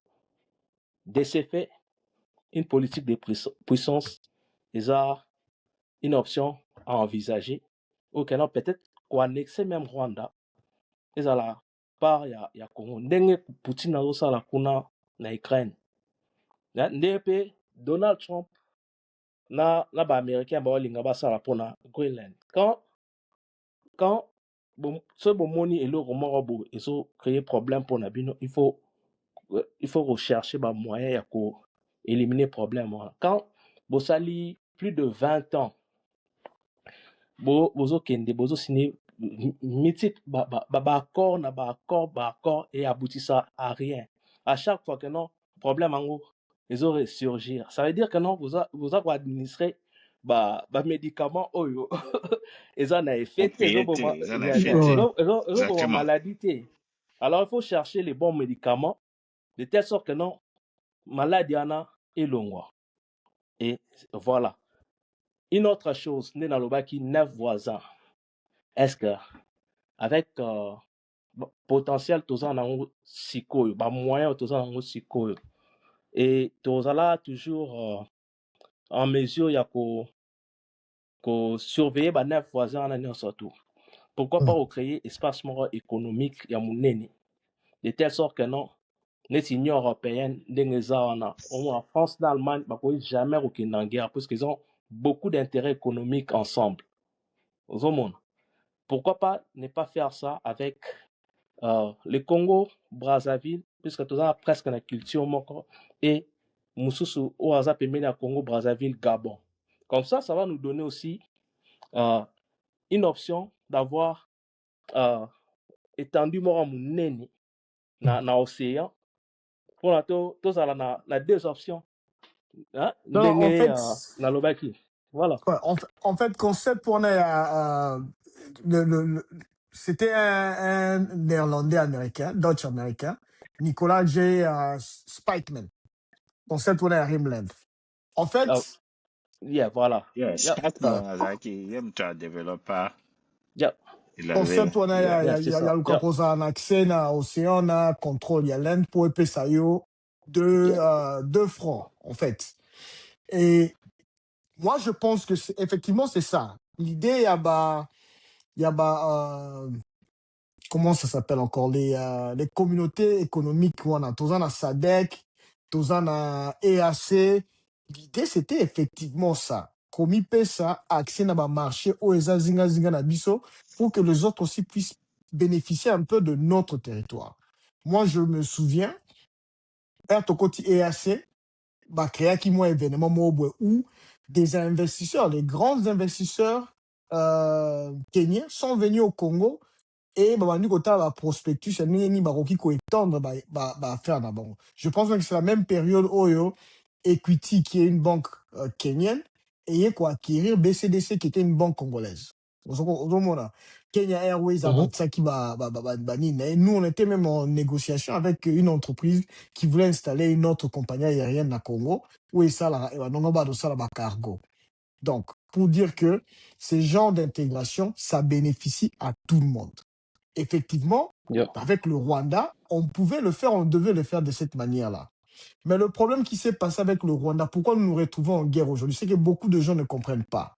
Speaker 4: de ce fait une politique de puissance est une option à envisager ou que non peut-être qu'on annexer même Rwanda et à la part il y a Congo ndenge Poutine a ça la kuna na Ukraine ndenge Donald Trump na ba américain ba linga ba sala pona Greenland quand ce bomoni et le romorobo et so créer problème pour nabino, il faut rechercher ba moyen ya ko éliminer problème quand bo sali plus de 20 ans bozo kende bozo signer mythique ba accord et aboutit ça à rien à chaque fois que non problème en ils auraient surgir. Ça veut dire que non vous avez administrer ba médicament oyo ils en a effet maladie. Alors il faut chercher les bons médicaments de telle sorte que non maladie en est longue. Et voilà. Une autre chose, nous n'avons qui 9 voisins. Est-ce que avec potentiel tous en sikoyo, moyen tous en sikoyo, et tous là toujours en mesure il y a qu'on surveiller 9 voisins en année surtout. Pourquoi pas créer espace économique ya munene de telle sorte que non les unions européennes en France, l'Allemagne, jamais aucune guerre parce qu'ils ont beaucoup d'intérêts économiques ensemble. Ozomona. Pourquoi pas ne pas faire ça avec le Congo, Brazzaville, puisque tout ça presque la culture moko, et Moussousou au hasard à Congo, Brazzaville, Gabon. Comme ça va nous donner aussi une option d'avoir étendu mora munene na océan pour na deux options hein
Speaker 3: Non, en fait,
Speaker 4: na lobaki voilà
Speaker 3: ouais, en fait, concept on a c'était un néerlandais américain, Dutch américain, Nicolas J. Spikeman. Concept on a à Rimland. En fait,
Speaker 4: yeah voilà
Speaker 2: Yeah,
Speaker 4: yeah
Speaker 2: Spatman azalaki ye moto adéveloppa
Speaker 4: yeah
Speaker 2: il avait
Speaker 3: concept on a
Speaker 4: yeah c'est ça
Speaker 3: le composé en accès na océan na contrôle, il y a l'Inde pour épée ça yo deux fronts en fait. Et moi je pense que effectivement c'est ça. L'idée il y a comment ça s'appelle encore les communautés économiques wana toza na SADC, toza na EAC. L'idée c'était effectivement ça. Komi pesa accès na ba marché o eza zinga zinga na biso pour que les autres aussi puissent bénéficier un peu de notre territoire. Moi je me souviens un tokoti EAC ba créa qui moi événement mo où des investisseurs, les grands investisseurs kenyans sont venus au Congo et babandi kota ba prospectus ya ndenge nini bakoki koétendre ba faire na bango. Je pense même que c'est la même période oyo Equity qui est une banque kenyenne et ko acquérir BCDC qui était une banque congolaise. Ozomona Kenya Airways a batsaki nini et nous on était même en négociation avec une entreprise qui voulait installer une autre compagnie aérienne na Congo où ça la nonga ba do sala ba cargo. Donc pour dire que ces genres d'intégration ça bénéficie à tout le monde. Effectivement,
Speaker 4: yeah
Speaker 3: avec le Rwanda, on pouvait le faire, on devait le faire de cette manière-là. Mais le problème qui s'est passé avec le Rwanda, pourquoi nous nous retrouvons en guerre aujourd'hui, c'est que beaucoup de gens ne comprennent pas.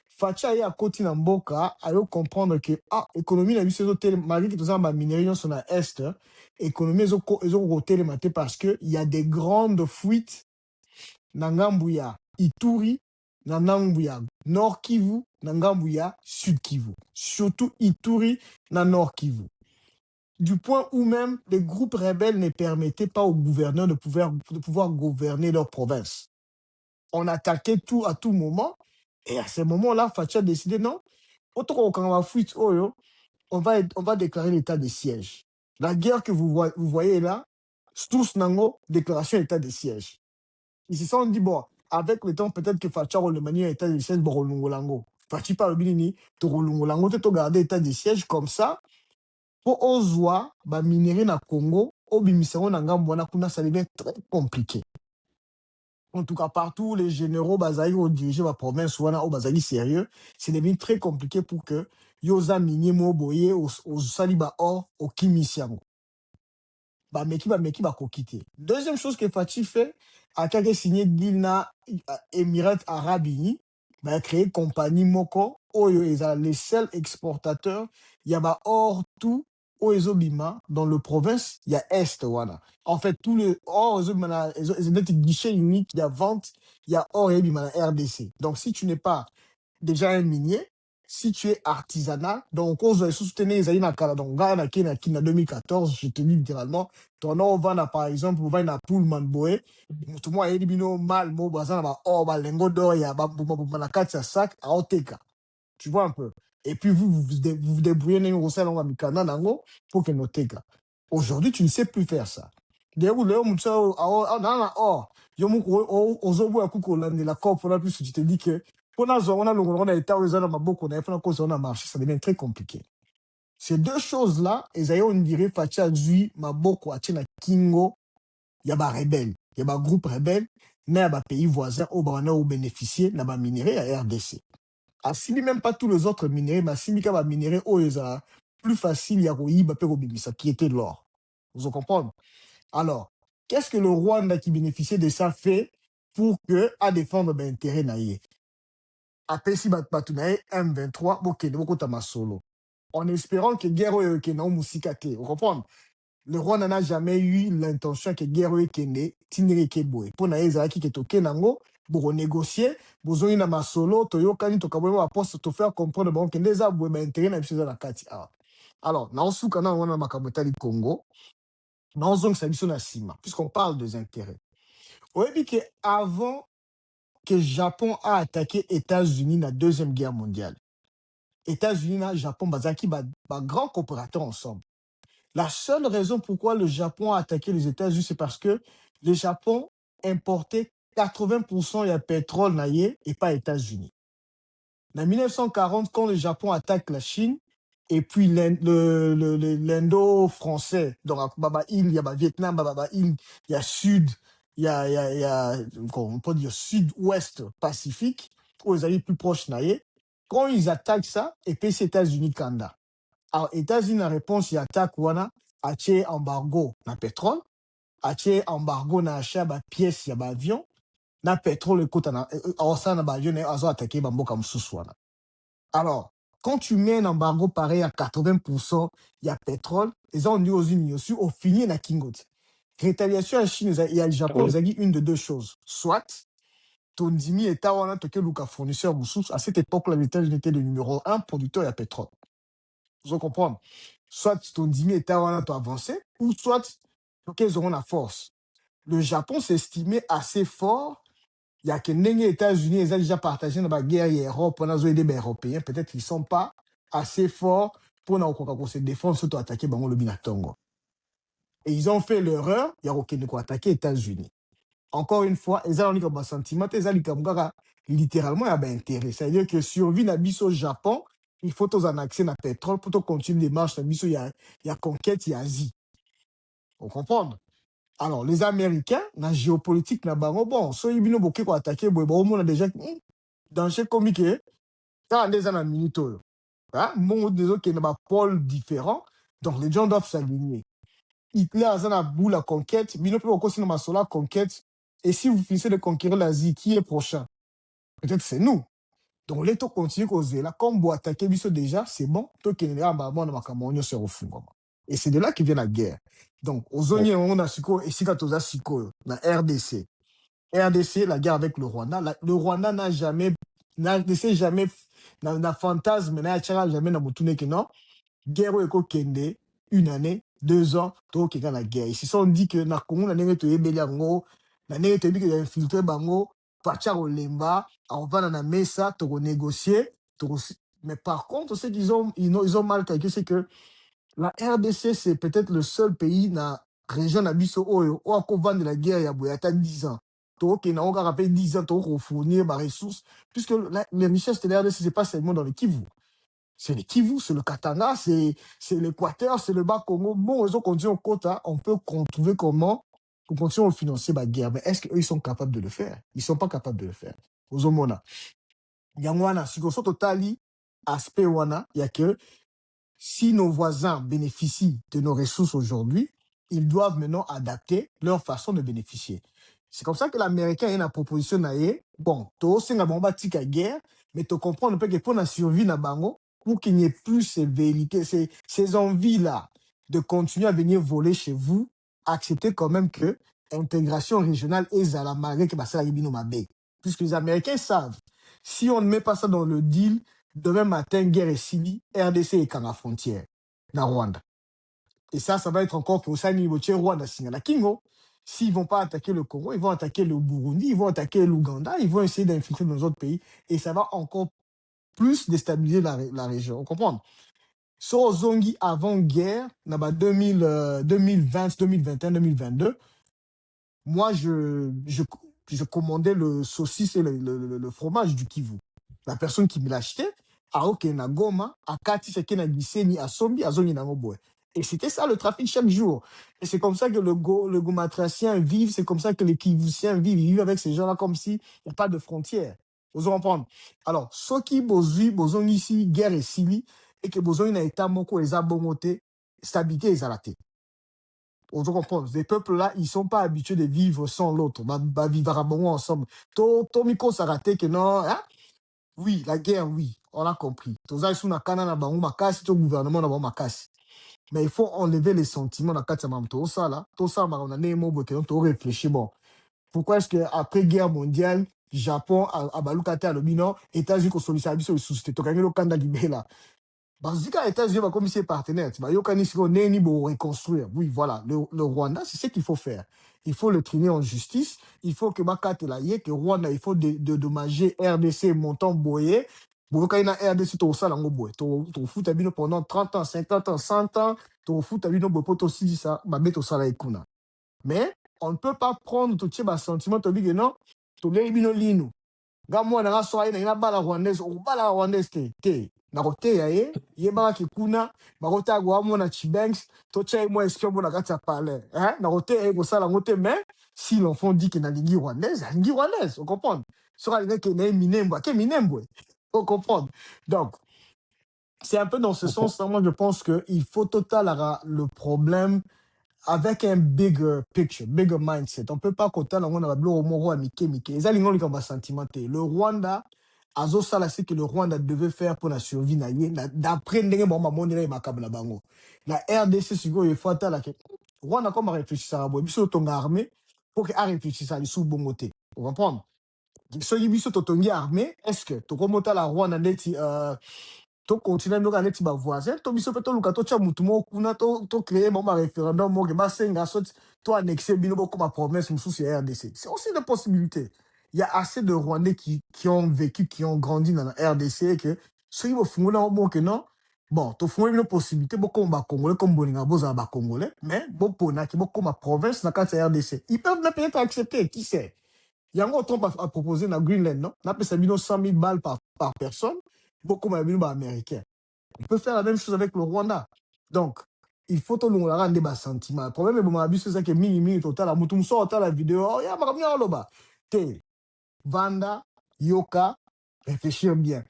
Speaker 3: Facha ya koti na mboka, ayo comprendre que, économie na biso télé, malgré que tout ça, ma minerie sur la Est, économie ezo télé maté parce que il y a des grandes fuites, na ngambu ya Ituri, na ngambu ya Nord Kivu, na ngambu ya Sud Kivu. Surtout Ituri, na Nord Kivu. Du point où même les groupes rebelles ne permettaient pas aux gouverneurs de pouvoir gouverner leur province. On attaquait tout à tout moment, et à ce moment-là, Facha a décidé, non, on va déclarer l'état de siège. La guerre que vous voyez là, tous nango, déclaration d'état de siège. Ils se sont dit, bon, avec le temps, peut-être que Facha le manier état de siège, bon, Longolango. Fachi par le binini, to Longolango, te garder état de siège comme ça, pour ozwa, ba minerai na Congo, obimisero na ngambo wana kuna, ça devient très compliqué. En tout cas, partout, les généraux, bazaï, ont dirigé la province, wana, au bazaï sérieux, c'est devenu très compliqué pour que yoza minier mo boye, au saliba or, au kimisiamo. Ba meki ba kokite. Deuxième chose que Fatih fait, a quelqu'un signé deal na Émirats Arabes Unis, ba créé compagnie moko, oyo eza les seuls exportateurs, y a ba or tout, o ezobima, dans le province, il y a Est, wana. En fait, tout le or, ezobima, guichet unique, il y a vente, il y a or et bima na RDC. Donc, si tu n'es pas déjà un minier, si tu es artisanal, donc, on se soutenir les aïna kala, donc, gana kina 2014, je te dis littéralement, ton or va par exemple, va na Pullman Boé, tout le monde a éliminé mal, mo, bazan, ba, or, ba, lengo d'or, ya, ba, na katsa sac, à oteka. Tu vois un peu. Et puis vous débrouillez pour que noteka. Aujourd'hui, tu ne sais plus faire ça. Tu te dis que ça devient très compliqué. Ces deux choses-là, on dirait Facha Zui, Maboko, Achena Kingo, il y a des rebelles, il y a des groupes rebelles, il y a des pays voisins au bénéficier, il y a des minéraux à RDC. Asimi même pas tous les autres minéraux, mais asimi ka ba minéraux oyo plus facile ya koyiba pe kobimisa qui était l'or. Vous comprenez? Alors, qu'est-ce que le Rwanda qui bénéficiait de ça fait pour que à défendre ben intérêt naïe? Apesi batu naïe M23 bokende bokotama solo. En espérant que guerre oyo ke na musikate. Vous comprenez? Le Rwanda n'a jamais eu l'intention que guerre oyo kende tinere ke boy. Pour naïe zaki ke toke nango pour négocier, besoin na masolo, toyokani, tokabwe ma poste, to faire comprendre, bon, que les aboué, ben, intérêt, même si la kati. Alors, na osuka na wana makamota du Congo, na ozong sa biso na sima, puisqu'on parle des intérêts. Ouais, puis que avant que Japon a attaqué États-Unis dans la Deuxième Guerre mondiale, États-Unis et Japon, bazaki, grand coopérateur ensemble. La seule raison pourquoi le Japon a attaqué les États-Unis, c'est parce que le Japon importait 80% de pétrole naïe et pas États-Unis. En 1940, quand le Japon attaque la Chine, et puis l'Indo-français, donc il y a Vietnam, il y a Sud, il y a on peut dire Sud-Ouest Pacifique, où ils allaient plus proches naïe. Quand ils attaquent ça, et puis c'est États-Unis Kanda. Alors, États-Unis, la réponse, il attaque wana, acheter embargo na pétrole, acheter embargo na achat ba pièces ya ba avion, na pétrole écoute na ça na ba avion azo attaquer ba mboka mususu wana. Alors, quand tu mets un embargo pareil à 80%, il y a pétrole, les gens ont dit aux Unis aussi, au fini na kingot. Rétaliation à Chine et à Japon, ils ont dit une de deux choses. Soit, ton dimi est à wana toke luka fournisseur mususu, à cette époque-là, les États-Unis étaient le numéro 1 producteur de pétrole. Vous comprenez? Soit ton dîme est avancé, ou soit ils auront la force. Le Japon s'estimait assez fort. Il y a que les États-Unis, ils ont déjà partagé dans la guerre Europe, on a aidé les Européens. Peut-être qu'ils ne sont pas assez forts pour se défendre, surtout attaquer le Binatongo. Et ils ont fait l'erreur, il y a aucun attaquer les États-Unis. Encore une fois, ils ont un sentiment, ils ont littéralement un intérêt. C'est-à-dire que survie n'habite au Japon, il faut tous en accès à pétrole pour continuer les marches. Il y a conquête, il y a Asie. Vous comprenez? Alors, les Américains, dans la géopolitique, bon, so ils ont beaucoup attaqué, on a déjà, dans ce comique, ça, les années minutes, bon, des autres qui ont des pôles différents, donc les gens doivent s'aligner. Hitler a un bout la conquête, mais nous pouvons continuer la conquête, et si vous finissez de conquérir l'Asie, qui est prochain? Peut-être c'est nous. Donc, les taux continuent causer là, comme vous attaquez déjà, c'est bon, tout qui est et c'est de là que vient la guerre. Donc, aux Oigniers, on a Siko, et si quand on a Siko, la RDC. RDC, la guerre avec le Rwanda. Le Rwanda n'a jamais, n'a fantasme, n'a jamais n'a moutoune que non. Guerre au Eko Kende, une année, 2 ans, tout qui est dans la guerre. Ici, on dit que na Congo, la nègre te yébeli ango, la nègre te dit que y a infiltré bango, partir au Lemba, on va dans la mesa, tu négocier, mais par contre, ce qu'ils ont mal calculé, c'est que la RDC, c'est peut-être le seul pays dans la région d'Abisso où on vend de la guerre, il y a 10 ans. Donc, il y a encore 10 ans pour fournir des ressources, puisque les richesses de la RDC, ce n'est pas seulement dans le Kivu. C'est le Kivu, c'est le Katanga, c'est l'Équateur, c'est le Bas-Congo. Bon, ils ont continué au quota, on peut trouver comment on continue à financer la guerre. Mais est-ce qu'eux, ils sont capables de le faire? Ils ne sont pas capables de le faire. Aux Omona. Yangwana, si on totali, aspect wana, il y a que si nos voisins bénéficient de nos ressources aujourd'hui, ils doivent maintenant adapter leur façon de bénéficier. C'est comme ça que l'Américain a une proposition naïe. Bon, toi, c'est une bombatique guerre, mais tu comprends un peu que pour la survie na bango, pour qu'il n'y ait plus ces velléités, ces envies-là de continuer à venir voler chez vous, acceptez quand même que l'intégration régionale est à la malgré que ça puisque les Américains savent, si on ne met pas ça dans le deal, demain matin, guerre est finie, RDC est qu'à la frontière, dans Rwanda. Et ça va être encore pour ça, niveau Rwanda, la Kingo. S'ils ne vont pas attaquer le Congo, ils vont attaquer le Burundi, ils vont attaquer l'Ouganda, ils vont essayer d'infiltrer dans les autres pays, et ça va encore plus déstabiliser la région. Vous comprenez? So Zongi avant-guerre, 2020, 2021, 2022, moi, je commandais le saucisse et le fromage du Kivu. La personne qui me l'achetait, a na Goma, a Kati Sekena Giseni, a Sombi, a Zongi Nangoboe. Et c'était ça le trafic chaque jour. Et c'est comme ça que le Gomatracien vit, c'est comme ça que les Kivusiens vivent. Ils vivent avec ces gens-là comme s'il n'y a pas de frontières. Vous comprenez? Alors, ceux qui besoin ici, guerre et Sili, et que besoin d'un État moko, les abongotés, stabilité et zalaté. Vous comprenez? Ces peuples-là, ils ne sont pas habitués de vivre sans l'autre. Bah, vivre à bon ensemble. Tomiko s'arrêter que non, hein? Oui, la guerre, oui, on a compris. Mais il faut enlever les sentiments dans tout ça là. Tout ça, on a réfléchi. Bon, pourquoi est-ce qu'après guerre mondiale, Japon, à Balukate, à l'Obino, États-Unis, qu'on sollicite à biso, sous-sté, tokangi le Kanda Libela. Parce que les États-Unis, comme c'est partenaire, il y a reconstruire. Oui, voilà, le Rwanda, c'est ce qu'il faut faire. Il faut le traîner en justice. Il faut que Bakate Laye, que Rwanda, il faut dédommager RDC, montant boyer. Bon, quand il y a RDC, tu as lango boy. Tu fout pendant 30 ans, 50 ans, 100 ans. Tu fout ta bino boy, tu si ça, ma bête au salaire kuna. Mais on ne peut pas prendre tout ce sentiment, tu dis que non, tu l'as bino lino. Gamwa na soa ina bala rwandaise o bala rwandaise te na kote ya ye bala kikuna bakota gwa mona chibanks to chai mo espion bona kata pale na kote ya ko sala ngote mais si l'enfant dit que na lingi rwandaise on comprend sera les que na minembo ke minembo on comprend donc c'est un peu dans ce sens là moi je pense que il faut total le problème avec un bigger picture, bigger mindset. On peut pas compter dans le bleu au moro à Mike. Les alignants les combats sentimentés. Le Rwanda, azo sala c'est que le Rwanda devait faire pour la survie d'après ndenge bomba monira et makabla bango. La RDC sigo il faut attendre que Rwanda comme réfléchir à bois, biso tonga armée pour que a réfléchir à sous bongoté. Vous comprenez? Soki biso totongi armée, est-ce que to komota la Rwanda neti to continuer nous aller tiba voisin to biso pe to luka to cha mutu mo kuna to créer mon référendum mo ke ba senga so to annexer bino beaucoup ma promesse musu sur RDC. C'est aussi une possibilité. Il y a assez de Rwandais qui ont vécu, qui ont grandi dans la RDC que ceux qui vont fondre au que non. Bon, to fondre une possibilité beaucoup ba congolais comme boninga boza ba congolais, mais beaucoup na qui beaucoup ma province na carte RDC. Ils peuvent peut-être accepter, qui sait. Il y a encore Trump à proposer dans Greenland, non? On appelle ça 100 000 balles par personne. Beaucoup de américains. On peut faire la même chose avec le Rwanda. Donc, il faut tout le monde rendre des sentiments. Le problème c'est que mini total, mutum sort la vidéo, oh, ya makamia loba. Te, Vanda, Yoka, réfléchir bien.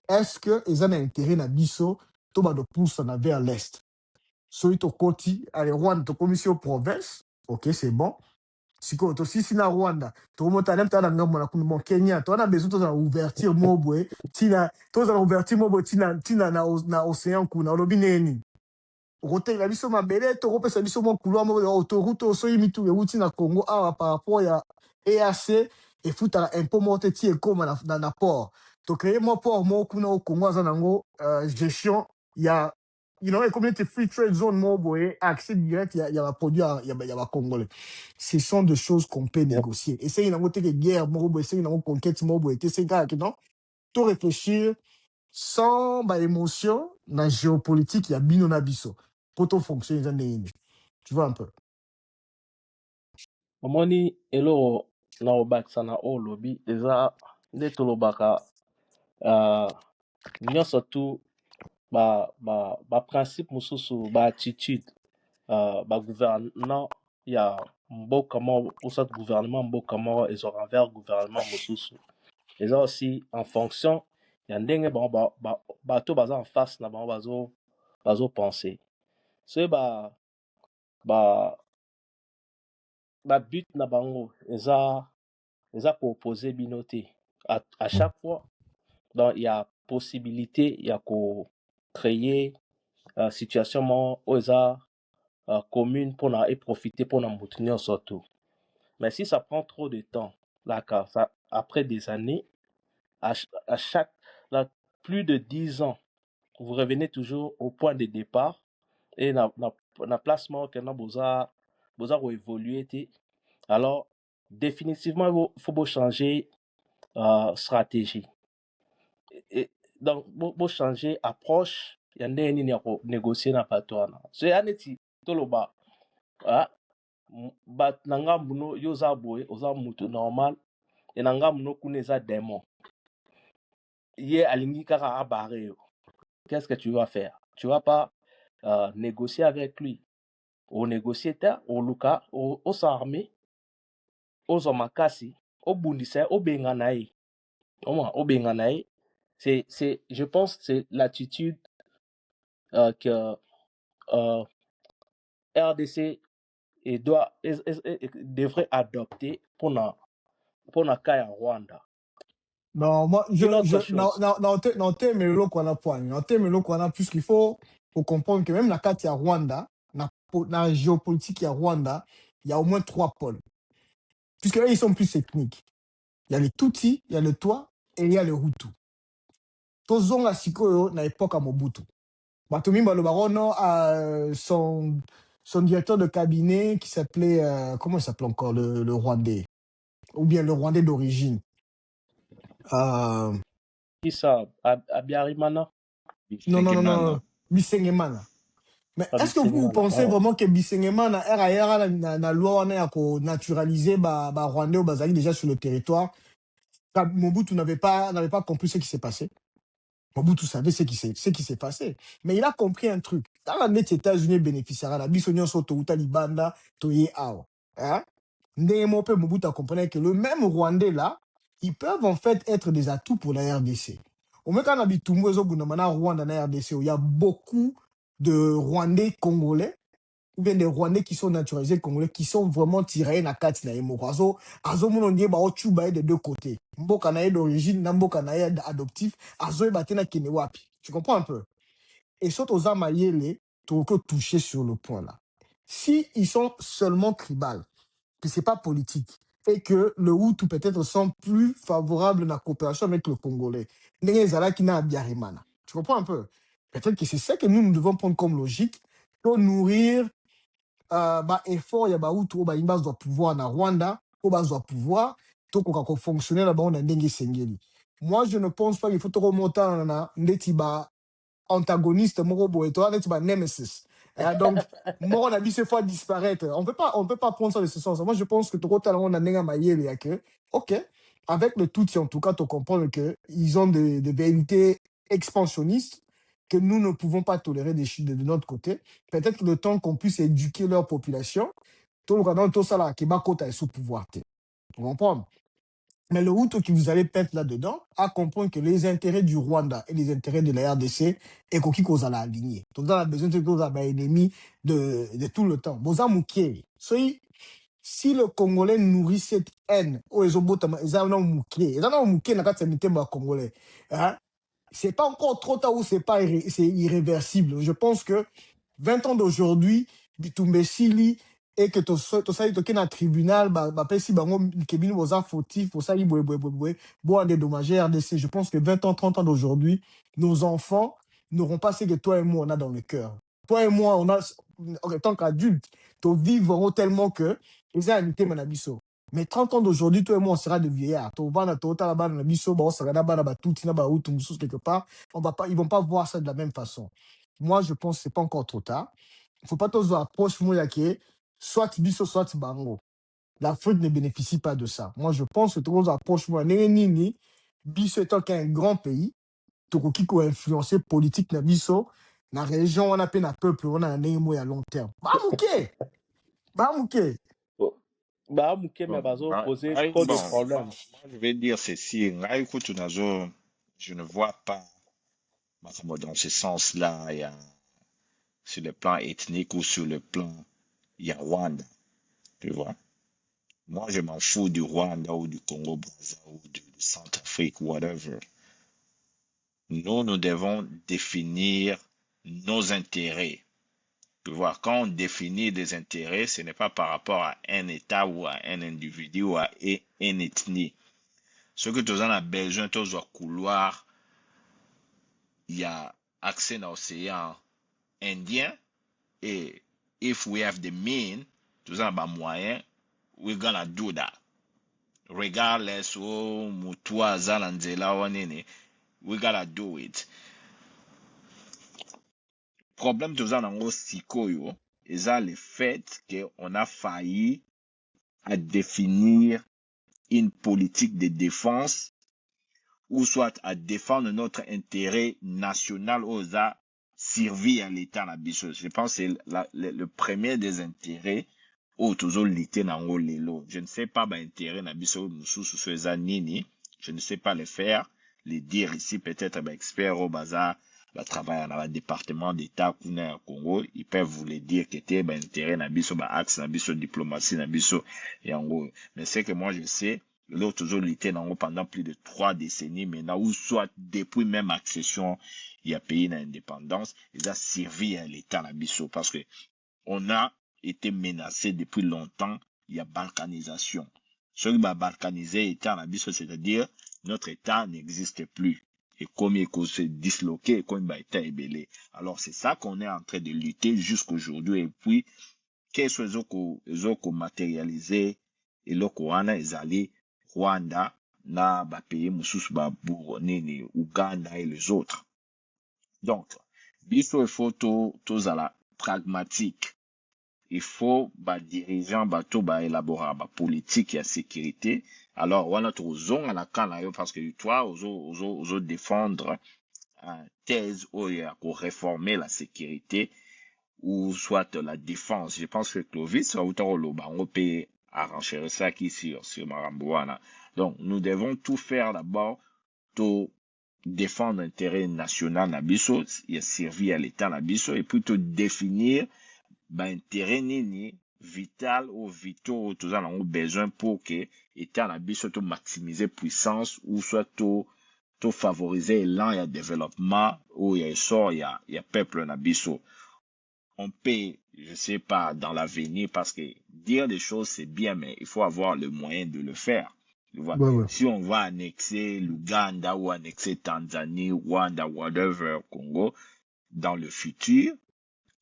Speaker 3: Est-ce que ils ont intérêt na biso, to ba de pousse vers l'est? Soy to koti, allez, Rwanda, to commission province, ok, c'est bon. Siko to sisi na Rwanda to mota nem ta na ngambo na kuno Kenya to na besoin to za ouverture mobwe tina to za ouverture mobwe tina na océan kuna lobi neni rote la biso mabele to kopesa biso mo couloir mo autoroute so yimitu e wuti na Congo a par rapport ya EAC et futa impôt monte ti e comme na port to créer mo port mo kuna au Congo za nango gestion ya you know, community free trade zone mobile, accès direct, il y a un produit, il y a un Congolais. Ce sont des choses qu'on peut négocier. Essayez d'avoir une guerre mobile, essayez d'avoir une conquête mobile, essayez non, tout réfléchir sans émotion, dans la géopolitique, il y a bino na biso. Pour tout fonctionner, tu vois un peu.
Speaker 4: Omoni elo na obakisa na o lobi eza nde tolobaka nyonso tu ba principe mosusu ba attitude gouvernement ya mboka mo ou soit gouvernement mboka mo ils ont envers gouvernement mosusu eza aussi en fonction ya ndenge bato baza en face na bango bazo penser so ba but na bango eza koopposer bino te à chaque fois donc il y a possibilité ya ko créer situation mo oyo eza commune pour et profiter pour na mutu nyonso tu mais si ça prend trop de temps là ça après des années à chaque là, plus de 10 ans vous revenez toujours au point de départ et na placement que na boza évoluer te alors définitivement il faut changer stratégie et donc faut changer approche ya ndenge nini ya négocier na bato wana so ya neti toloba bato na ngambu no yo oza boye oza mutu normal e na ngambu no kuna eza démon ye alingi kaka abare yo qu'est-ce que tu vas faire? Tu vas pas négocier avec lui. Au négocier, au luka, au s'armer, au makasi, au bundisa, au benganaï. Au benganaï, je pense que c'est l'attitude que RDC devrait adopter pour na cas Rwanda.
Speaker 3: Non, moi, non, mais le qu'on a point. Non, mais le qu'on a plus qu'il faut comprendre que même la carte à Rwanda, dans la géopolitique à Rwanda, il y a au moins 3 pôles. Puisque là, ils sont plus ethniques. Il y a les Tutsi, il y a le Twa et il y a le Hutu. Tozonga sikoyo na époque à Mobutu. Batomi Balobarono a son directeur de cabinet qui s'appelait, comment il s'appelait encore, le Rwandais, ou bien le Rwandais d'origine.
Speaker 4: Qui ça? Abiyarimana?
Speaker 3: Non, Bisengemana. Mais est-ce que vous pensez vraiment que Bisengemana RAR na loi on a naturalisé ba Rwandais ou Bazali déjà sur le territoire? Mobutu n'avait pas compris ce qui s'est passé. Mobutu savait ce qui s'est passé. Mais il a compris un truc. Dans les États-Unis bénéficiaires, la bisognon soto uta libanda toye ao. Hein? Mobutu comprenait que le même Rwandais là, ils peuvent en fait être des atouts pour la RDC. Au même quand on habite Rwanda dans la RDC, il y a beaucoup de Rwandais congolais ou bien des Rwandais qui sont naturalisés congolais, qui sont vraiment tirés na kati na yemo. Azo monondier ba ochuba des deux côtés. Mboka na d'origine, na mboka na adoptif, azo batena kene wapi. Tu comprends un peu? Et surtout aux amayele, tu peux toucher sur le point là. Si ils sont seulement tribal, que c'est pas politique, et que le Hutu peut-être sont plus favorables à la coopération avec le Congolais, tu comprends un peu? Peut-être que c'est ça que nous devons prendre comme logique pour nourrir effort ya Hutu ba imba doit pouvoir na Rwanda, au bas doit pouvoir to ko fonctionner là-bas on a ndenge sengeli. Moi je ne pense pas qu'il faut te remonter na ndeti ba antagoniste moko boy to ndeti ba nemesis. Donc moi on a dit ce fois disparaître. On peut pas prendre ça de ce sens. Moi je pense que trop talent on a ndenga mayele ya que OK, avec le Tutsi en tout cas tu comprends que ils ont des vérités expansionnistes que nous ne pouvons pas tolérer de notre côté. Peut-être le temps qu'on puisse éduquer leur population, tout le monde, tout ça là, qui va côté sous pouvoir. Tu comprends? Mais le Hutu qui vous allez peut-être là-dedans, à comprendre que les intérêts du Rwanda et les intérêts de la RDC, et qu'on qui à aligner. Tout le monde a besoin de tous les ennemis de tout le temps. Boza Moukier. Si le Congolais nourrit cette haine, oh, ils ont beau, ils ont Moukier. Ils ont Moukier, n'a pas de Congolais. Hein? C'est pas encore trop tard ou c'est irréversible. Je pense que 20 ans d'aujourd'hui, Bitumbe Sili, et que tu sois dans un tribunal, si bango kebini boza fautif, pour ça, bon dédommager RDC. Je pense que 20 ans, 30 ans d'aujourd'hui, nos enfants n'auront pas ce que toi et moi on a dans le cœur. Toi et moi, on a, en tant qu'adultes, tu vivront tellement que, ils ont imité Manabiso. Mais 30 ans d'aujourd'hui, toi et moi, on sera des vieillards. Quelque part, ils vont pas voir ça de la même façon. Moi, je pense que c'est pas encore trop tard. Il faut pas tous approcher moi qui soit biso, soit bango. L'Afrique ne bénéficie pas de ça. Moi, je pense que tous approches moi nini biso étant qu'un grand pays, tout qui peut influencer politique na biso, na région on a peine à peuple, on a un nemo à long terme. Bamouké.
Speaker 4: Mais bazo poser trop de problèmes.
Speaker 2: Moi, je vais dire ceci. Je ne vois pas dans ce sens-là, sur le plan ethnique ou sur le plan, il y a Rwanda. Tu vois? Moi, je m'en fous du Rwanda ou du Congo-Brazza ou du Centrafrique, whatever. Nous devons définir nos intérêts. Tu vois, quand on définit des intérêts, ce n'est pas par rapport à un État ou à un individu ou à une ethnie. Ce que tu en as besoin, tu dois couloir, il y a accès à l'océan Indien et if we have the mean, tu en as moyen, we're gonna do that. Regardless of mutua zalanzela wanene, we gotta do it. Problème de ça dans sikoyo, et ça le fait qu'on a failli à définir une politique de défense ou soit à défendre notre intérêt national aux a servi à l'État la biso. Je pense que c'est le premier des intérêts au toujours l'été dans lelo. Je ne sais pas intérêt na biso sous ce nini, je ne sais pas le faire, les dire ici peut-être expert au bazar travailler dans le département d'État au Congo, ils peuvent vous le dire que t'es intérêt na biso axe na biso diplomatie na biso et en gros. Mais c'est que moi je sais l'autre toujours l'été pendant plus de 3 décennies maintenant ou soit depuis même accession il y a pays d'indépendance, ils a servi à l'État na biso parce que on a été menacé depuis longtemps, il y a balkanisation. Ce qui va balkaniser État na biso, c'est-à-dire notre État n'existe plus. Et comme il se disloqué, comme il État est belé. Alors c'est ça qu'on est en train de lutter jusqu'aujourd'hui. Et puis, qu'est-ce qu'ils ont matérialisé et le Koran est allé Rwanda, na ba pays mususu ba Burundi, Uganda et les autres. Donc, biso il faut tous à la pragmatique. Il faut ba dirigeant bato ba élaborer ba politique et sécurité. Alors, on a tous à la canne parce que toi, aux défendre thèse où il y a pour réformer la sécurité ou soit la défense. Je pense que Clovis va on peut arranger ça qui sur Marambouana. Donc, nous devons tout faire d'abord pour défendre l'intérêt national Nabiso, il a servi à l'État Nabiso, et puis tout définir intérêt nini vital ou vitaux tout ça on a besoin pour que l'État Nabiso tout maximiser puissance ou soit tout favoriser l'an et le développement où il y a sort il y a peuple Nabiso. On peut, je sais pas, dans l'avenir, parce que dire des choses c'est bien, mais il faut avoir le moyen de le faire. Tu vois?
Speaker 3: Ouais, ouais.
Speaker 2: Si on va annexer l'Ouganda ou annexer Tanzanie, Rwanda, whatever, Congo, dans le futur,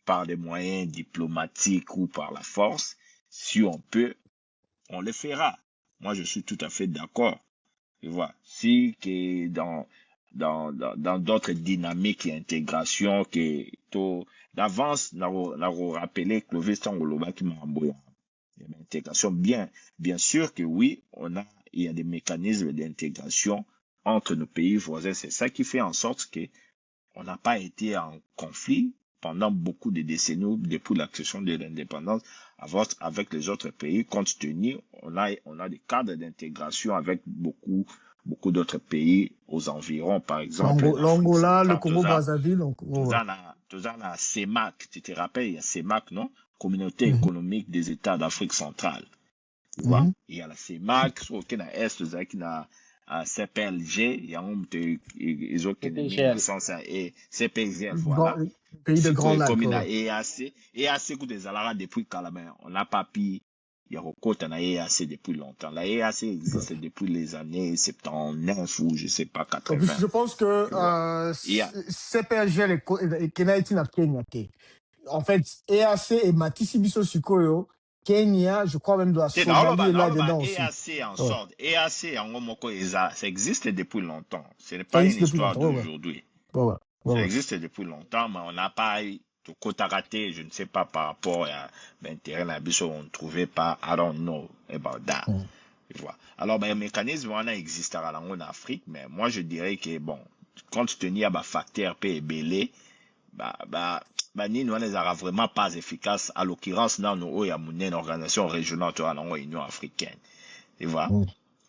Speaker 2: par des moyens diplomatiques ou par la force, si on peut, on le fera. Moi, je suis tout à fait d'accord. Tu vois? Si que dans d'autres dynamiques et intégration que tout d'avance n'a rappelé Clovis Tangoloba qui m'a envoyé une intégration bien sûr que oui il y a des mécanismes d'intégration entre nos pays voisins, c'est ça qui fait en sorte que on n'a pas été en conflit pendant beaucoup de décennies depuis l'accession de l'indépendance avec les autres pays. Compte tenu, on a des cadres d'intégration avec beaucoup d'autres pays aux environs, par exemple.
Speaker 3: L'Angola, le Congo-Brazzaville.
Speaker 2: Tout ça, a CEMAC. Tu te rappelles, il y a CEMAC, non? Communauté économique des États d'Afrique centrale. Tu vois? Il y a la CEMAC, qui na Est, qui na CPLG, il y a ils ont et CPLG, voilà.
Speaker 3: Pays de Grand Lac.
Speaker 2: Comme il y a EAC que des alara depuis Calamé. On n'a pas pu, il y a recours à EAC depuis longtemps. La EAC existe depuis les années 79 ou je sais pas 80.
Speaker 3: Je pense que CPLG Kenya. En fait, EAC et Matisi Biso Sukoyo, Kenya, je crois même de la Somalie là-dedans aussi.
Speaker 2: EAC en sorte. EAC en Omoko, ça existe depuis longtemps. Ce n'est pas une histoire d'aujourd'hui. Ça existe depuis longtemps, mais on n'a pas eu de quota raté, je ne sais pas par rapport à l'intérêt Nabiso, on ne trouvait pas, I don't know about that. Tu vois. Alors, le mécanisme, on a existé en Afrique, mais moi, je dirais que, bon, compte tenu à facteur P et belé, nous, les aura vraiment pas efficaces, à l'occurrence, dans nous, il y a une organisation régionale de l'Union africaine. Tu vois.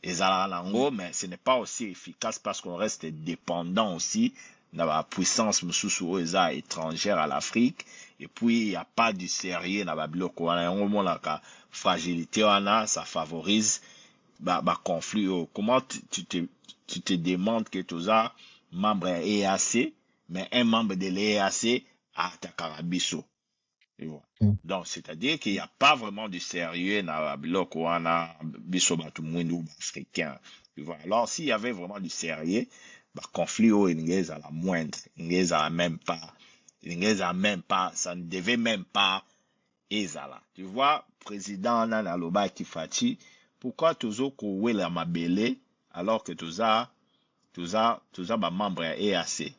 Speaker 2: Les arango, mais ce n'est pas aussi efficace parce qu'on reste dépendant aussi de la puissance étrangère à l'Afrique. Et puis, il n'y a pas du sérieux dans la bloc. On a au moins la fragilité, ça favorise conflit. Comment tu te demandes que tout ça, membre EAC, mais un membre de l'EAC à Takarabiso. Donc, c'est-à-dire qu'il n'y a pas vraiment de sérieux dans la bloc où on a biso batumwindu africain. Alors, s'il y avait vraiment du sérieux, conflit au Inglés à la moindre, Inglés à même pas, ça ne devait même pas ezala. Tu vois, président Nanaloba Kifati, pourquoi toujours qu'on la mabele alors que tout ça membre EAC?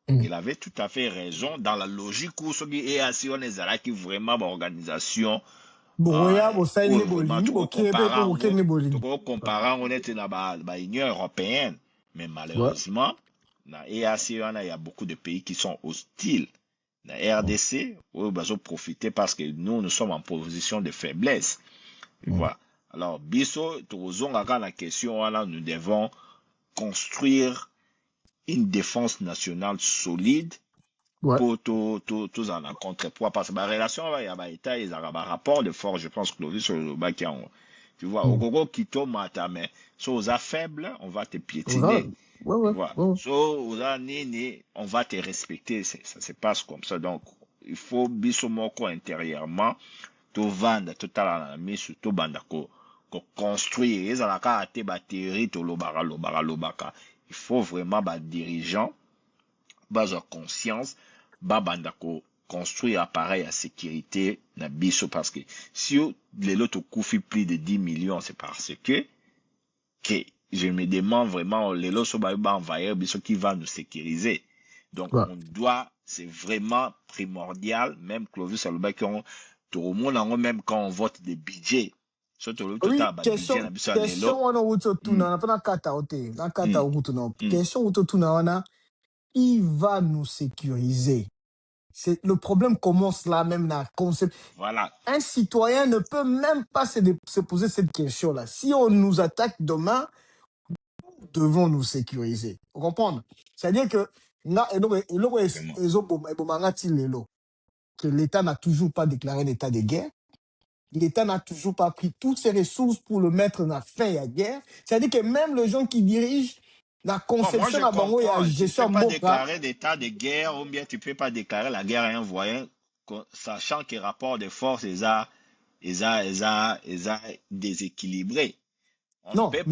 Speaker 2: Il avait tout à fait raison dans la logique où ce qui est EAC on est qui vraiment organisation comparant on était dans l'Union européenne, mais malheureusement dans EAC il y a beaucoup de pays qui sont hostiles. La RDC où ils ont profité parce que nous sommes en position de faiblesse. Voilà. Alors biso la question là, nous devons construire une défense nationale solide pour tous en contrepoids parce que la relation il y a l'État ils ont un rapport de force, je pense que Clovis sur le bas qui tu vois au gogo qui tombe à mais so aux faible on va te piétiner. So on va te respecter, ça se passe comme ça. Donc il faut biso moko intérieurement to vendre total à la mise to banda ko construire ezalaka ate bathéorie lobaka. Il faut vraiment dirigeant bazwa conscience babanda construire appareil à sécurité na biso parce que si lelo tokufi plus de 10 millions c'est parce que je me demande vraiment lelo so ba envahir biso qui va nous sécuriser. Donc on doit, c'est vraiment primordial, même Clovis Aloba qui ont tout le monde même quand on vote des budgets.
Speaker 3: Oui, question wana utotuna napana kata ote na kata utotuna question utotuna wana qui va nous sécuriser. C'est le problème commence là même dans concept.
Speaker 2: Voilà.
Speaker 3: Un citoyen ne peut même pas se poser cette question là. Si on nous attaque demain, nous devons nous sécuriser. Vous comprenez? C'est-à-dire que que l'État n'a toujours pas déclaré l'état de guerre. L'État n'a toujours pas pris toutes ses ressources pour le mettre en fin à la guerre. C'est-à-dire que même les gens qui dirigent la conception
Speaker 2: à Bango et
Speaker 3: la gestion
Speaker 2: tu peux pas déclarer d'état de guerre ou bien tu peux pas déclarer la guerre à un voisin, sachant que le rapport de force est déséquilibré.
Speaker 3: Non, mais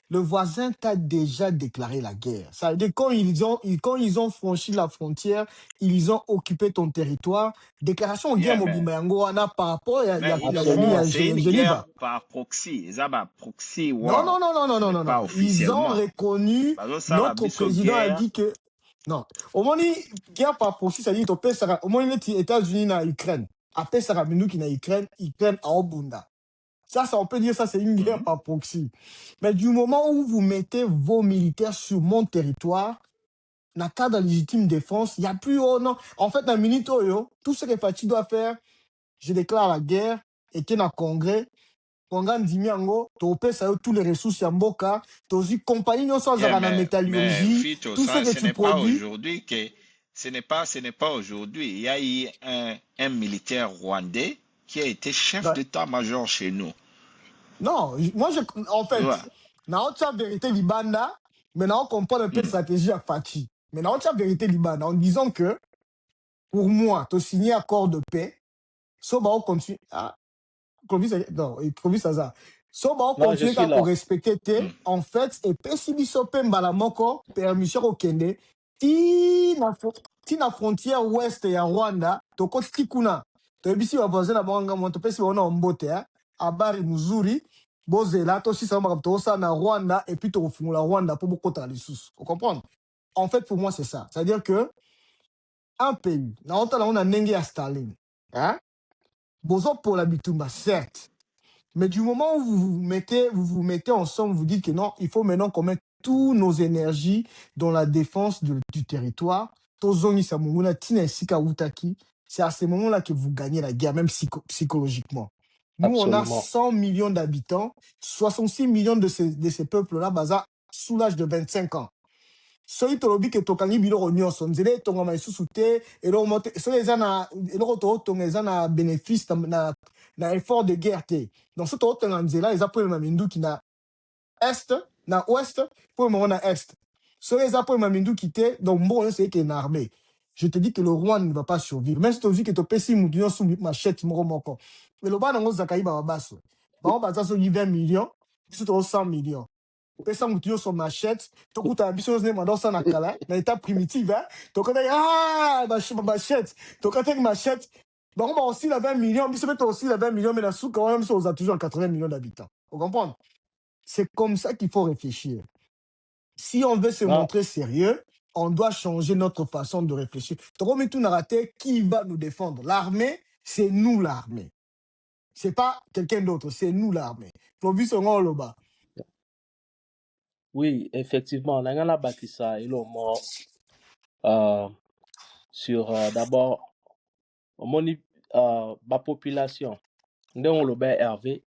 Speaker 3: le voisin t'a déjà déclaré la guerre. Ça veut dire quand ils ont franchi la frontière, ils ont occupé ton territoire. Déclaration de guerre Mobimbango par rapport à
Speaker 2: c'est une guerre par proxy. Proxy war.
Speaker 3: Non. Ils ont reconnu, notre président a dit que non. Au moins, guerre par proxy, ça dit au moins les États-Unis na Ukraine. Après ça ramène qui na Ukraine à Obunda. Ça, on peut dire ça, c'est une guerre par proxy. Mais du moment où vous mettez vos militaires sur mon territoire, dans le cadre de légitime défense, il n'y a plus, oh non. En fait, dans minute, tout ce que Fatih doit faire, je déclare la guerre, et qu'il y a un congrès, Congrès Ndimiango, tu ça tous les ressources Yamboka, tu aussi compagnie non sans la métallurgie, tout ce que tu produis.
Speaker 2: Ce n'est pas aujourd'hui. Il y a eu un militaire rwandais qui a été chef d'état-major chez nous.
Speaker 3: Non, moi, en fait, dans la vérité Libanda, mais on comprend un peu de stratégie à Fatih. Mais dans la vérité Libanda, en disant que, pour moi, tu as signé accord de paix, ça va continuer. Ah, Clovis Aza. Ça va continuer à respecter, en fait, et puis si bisope mbalamoko, permission au Kende, si la frontière ouest ya Rwanda, tu côté Tikuna, tu as bisi wa voisin na banga monto pesi wana ombote habari mzuri bozela to si ça va ça na Rwanda et puis tu refungula Rwanda pour beaucoup de ressources. Vous comprenez? En fait pour moi c'est ça. C'est-à-dire que un pays, on a Nengi à Staline, hein? Bozo pour la bitumba certes. Mais du moment où vous vous mettez ensemble, vous dites que non, il faut maintenant qu'on mette toutes nos énergies dans la défense du territoire. C'est à ce moment-là que vous gagnez la guerre, même psychologiquement. Nous, on a 100 millions d'habitants, 66 millions de ces peuples-là, sous l'âge de 25 ans. Soki tolobi ke tokangi biloko nyonso nzela etongama lisusu te eloko soki eza na eloko tootonga eza na bénéfice na effort de guerre te donc so tootonga nzela eza po emema minduki na est na ouest po emema na est soki eza po emema minduki te donc mbongo nyonso eke na armée. Je te dis que le Rwanda ne va pas survivre même si tozi ke topesi mutu nyonso machette moko eloba nango zakai babaso bango baza soki 20 millions biso too 100 millions. Pesa mutu son machette, to kuta biso ne mando ça na kala, na état primitive hein. To kota machette, to kota machette. Bon on aussi la 20 millions, biso met aussi la 20 millions mais la sous quand même on a toujours 80 millions d'habitants. Vous comprenez? C'est comme ça qu'il faut réfléchir. Si on veut se montrer sérieux, on doit changer notre façon de réfléchir. To met tout narraté qui va nous défendre. L'armée, c'est nous l'armée. C'est pas quelqu'un d'autre, c'est nous l'armée. Clovis on loba.
Speaker 4: Oui, effectivement, on a la bâtissa et mot sur d'abord la population. Nous on le Hervé,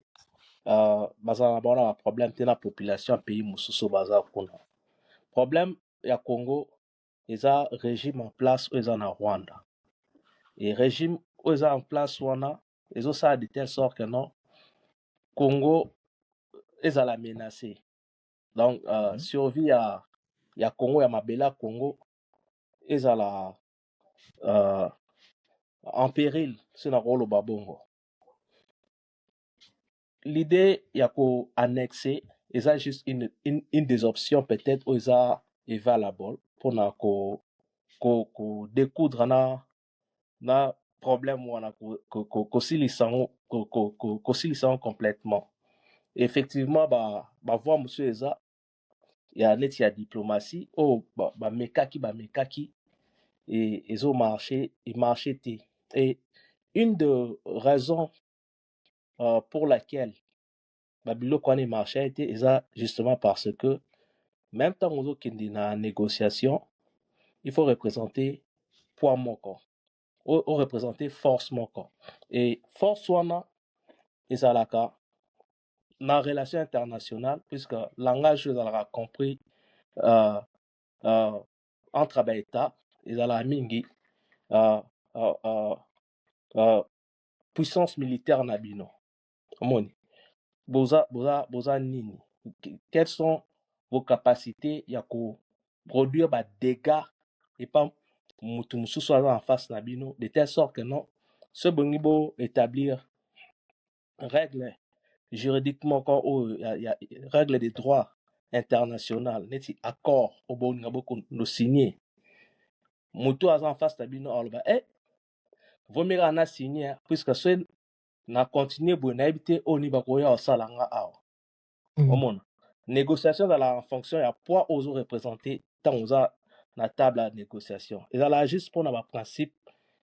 Speaker 4: bazar un problème de la population pays mususu bazar kuna. Problème ya Congo, ils a régime en place ils en Rwanda. Et régime ils en place wana, ils ont ça de telle sorte que non Congo ils la menacer. Donc survie ya Congo ya mabela Congo ils la en péril c'est na rolo babongo. l'idée, il y a qu'à annexer, et ça juste une des options peut-être où ils a available pour na ko découdre na problème ou na ko silisango complètement. Et effectivement, voir monsieur Eza, il y a net, il y a diplomatie, mekaki, et ils ont marché, et une de raisons pour laquelle Babilo Kwane marché était justement parce que même tant qu'il y a une négociation, il faut représenter poids mon corps, ou représenter force mon corps. Et force soit et ça la dans la relation internationale, puisque le langage vous avez compris euh, entre États, ils ont la mingi puissance militaire nabino. Boza nini. Quelles sont vos capacités à produire des dégâts et pas mutu soit en face nabino de telle sorte que non ce bongibo établir règles juridiquement quand il y a règles de droit international neti accord au bon ngabo no signé mutu en face nabino alba vomir en a signé puisque ce na continuer bon habiter au niveau koya au salanga awa omona négociation dans la fonction ya poids aux représenter tant aux na table à négociation et là juste pour na principe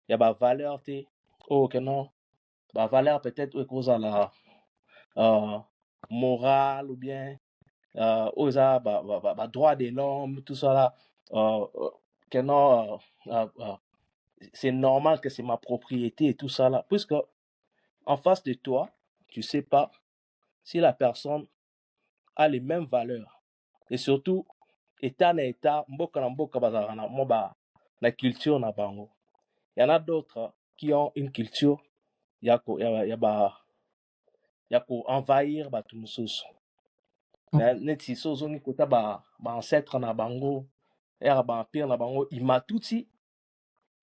Speaker 4: il y a valeur te que non valeur peut-être cause à la morale ou bien aux droit de l'homme tout ça là que non c'est normal que c'est ma propriété et tout ça là puisque en face de toi tu sais pas si la personne a les mêmes valeurs et surtout état na état mboka na mboka bazala na moba la culture na bango. Il y en a d'autres qui ont une culture ya ko envahir batu mususu na neti so zongi kota ancêtre na bango era empire na bango imatuti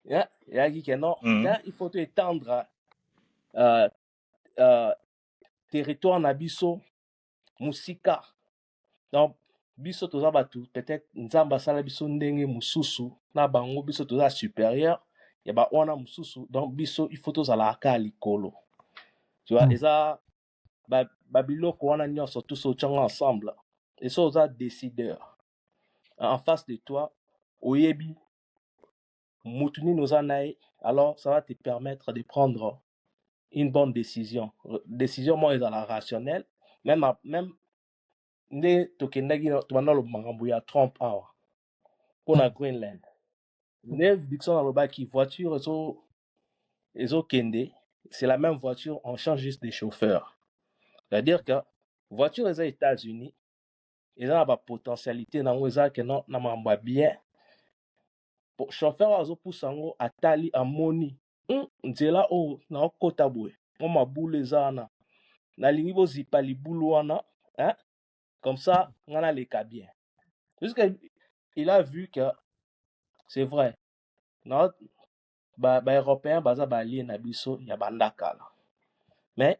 Speaker 4: ya ki non il faut étendre territoire na biso musika donc biso toza batu peut-être nzamba sala biso ndenge mususu na bango biso toza supérieur ya ba wana mususu donc biso il faut tozala aka likolo tu vois eza babiloko wana nyonso tous ochanga ensemble et ça oza décideur en face de toi oyebi mutu nini oza naye alors ça va te permettre de prendre une bonne décision moi ezala rationnelle même nde tokendaki tobanda loba makambo ya Trump awa mpona Greenland nde Dixon alobaki voiture ezokende c'est la même voiture on change juste des chauffeurs c'est-à-dire que voiture eza États-Unis eza na bapotentialité nango eza ke na makambo ya bien chauffeur azopusa yango atali amoni nzela oyo naokota boye mo mabulu eza wana nalingi bozipa libulu wana comme ça on a les cas bien puisqu'il a vu que c'est vrai non européens baza balie na biso ya bandakala mais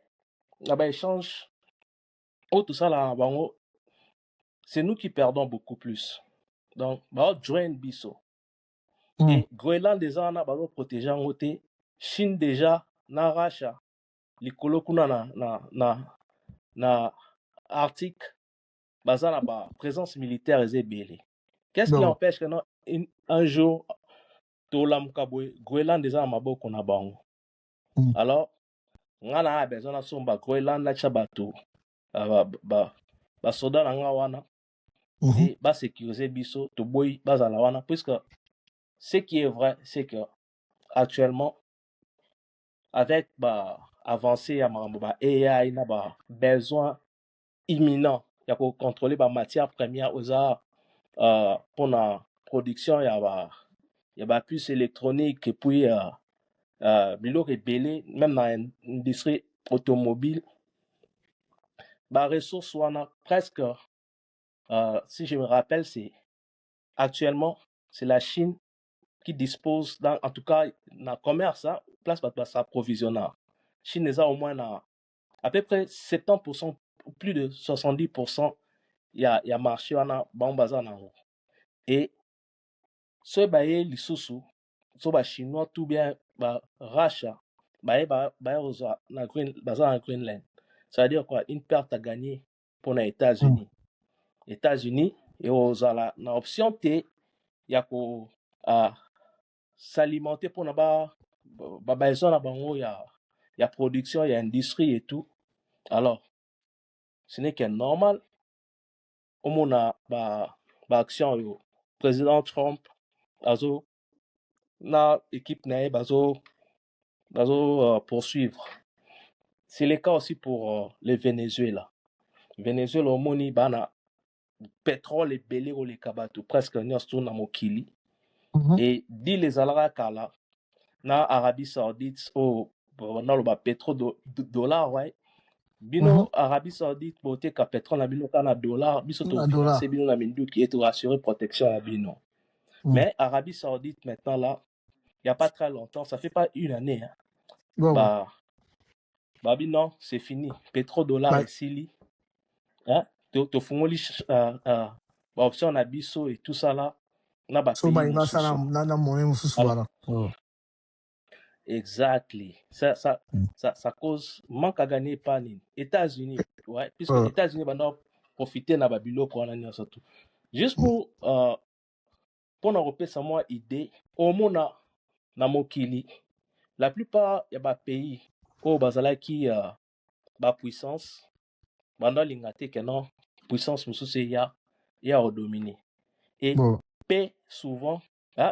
Speaker 4: na échange tout ça là bango c'est nous qui perdons beaucoup plus donc joindre biso et Groenland déjà on a protéger en côté Chine déjà na Russia likolo kuna na Arctique baza na présence militaire ezebele. Qu'est-ce qui empêche que non un jour tolamuka boye Groenland eza na maboko na bango alors ngana a besoin na somba Groenland na cha bato soda na nga wana et sécuriser biso to boy bazala wana puisque ce qui est vrai c'est que actuellement avec avancée ya makambo AI na besoin imminent ya ko contrôler matière première oza pour la production ya puce électronique et puis biloko ebele même dans l'industrie automobile ressources wana presque si je me rappelle c'est actuellement c'est la Chine qui dispose en tout cas dans le commerce place pour s'approvisionner Chine eza au moins à peu près 70%, plus de 70%, il y a marché wana bango baza nango. Et ce baye lisusu so ba chinois tout bien ba Russia baye baza na Greenland. Ça veut dire quoi? Une perte à gagner pour les États-Unis. États-Unis et ozala na option T ya ko s'alimenter pour na ba besoin na bango ya production, ya industrie et tout. Alors ce n'est que normal au mona ba action yo président Trump azo na équipe na bazo poursuivre. C'est le cas aussi pour le Venezuela. Venezuela omoni bana pétrole ebele o le kabato presque nyonso na mokili. Et dit les alara kala na Arabie Saoudite au na lo ba pétrole dollar ouais. Bino Arabie Saoudite bote ka pétrole na bino kana dollar biso to financer bino na mindu qui est assurer protection à bino. Mais Arabie Saoudite maintenant là, il y a pas très longtemps, ça fait pas une année hein. Bah non, c'est fini. Pétrodollar et Sili. Hein? To fungoli option na biso et tout ça là. Na ba pays exactly. Ça cause manque à gagner par les États-Unis. Ouais, puisque les États-Unis vont profiter na babilo pour en surtout. Juste pour repérer ça moi idée au mona na mokili. La plupart y a ba pays au bazala qui ba puissance pendant l'ingate que non puissance mususu ya au dominer et paix souvent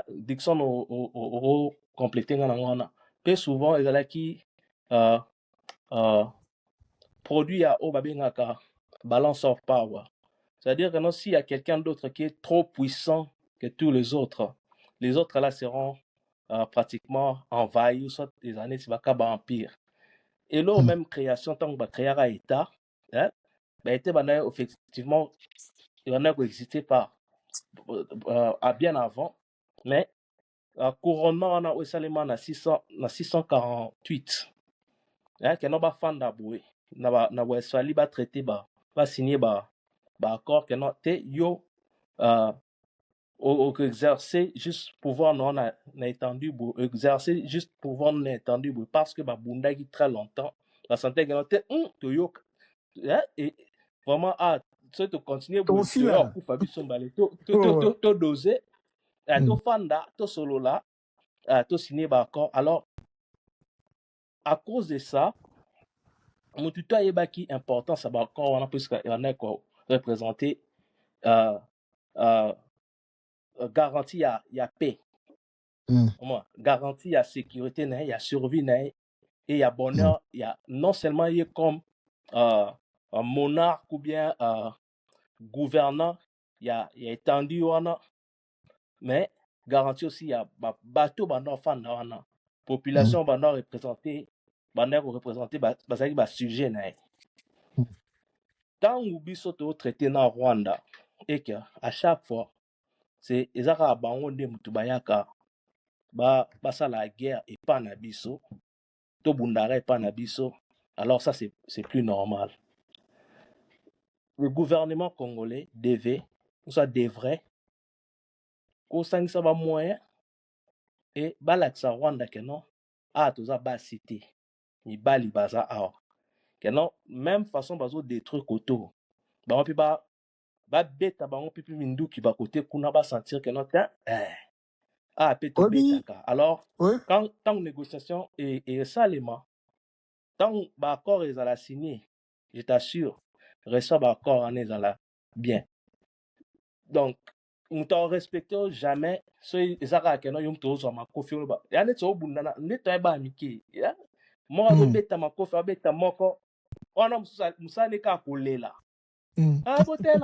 Speaker 4: Dixon au compléter ngana paix souvent ezala qui produit à au babengaka balance of power, c'est-à-dire que non s'il y a quelqu'un d'autre qui est trop puissant que tous les autres là seront pratiquement envahis soit des années si baka ba empire. Et là, même création, tant que créer un État, hein, effectivement, il y en a qui existaient pas bien avant, mais couronnement, on a aussi les na 648. Hein, qui n'ont pas fan d'aboué, n'a Westphalie ba traité ba signé ba accord que non te yo exercer juste pouvoir non na étendu exercer juste pouvoir non étendu parce que ba bunda qui très longtemps la santé que non te to yo et vraiment tu te continuer pour Fabi Sombale to doser to fanda to solo là to signer ba accord. Alors à cause de ça mon tuteur est qui important ça va encore on a plus on a quoi représenter garantie il y a paix. Garantie il y a sécurité il y a survie et il y a bonheur il y a non seulement il est comme un monarque ou bien gouvernant il y a étendu mais garantie aussi il y a bateau bandant fan population bandant représenter sujet tant ou biso to traité na Rwanda et que à chaque fois c'est ezaka bango nde mutu bayaka basa la guerre et pas na biso to bundara et pas na biso. Alors ça c'est plus normal. Le gouvernement congolais devrait kosangisa ba moyen et balakisa Rwanda que non toza ba cité mibali baza que non même façon bazo détruire koto bango pi ba beta bango pipi minduki ba côté kuna ba sentir que non alors quand tant négociation et salement tant ba accord ils allaient signer je t'assure reçoit ba accord en ezala bien. Donc on t'a respecté jamais so ezaka que non yum tozo makofi ba ya net so bundana net ba amiki ya mo go beta makofi abeta moko ona musale ka kolela
Speaker 3: En fait,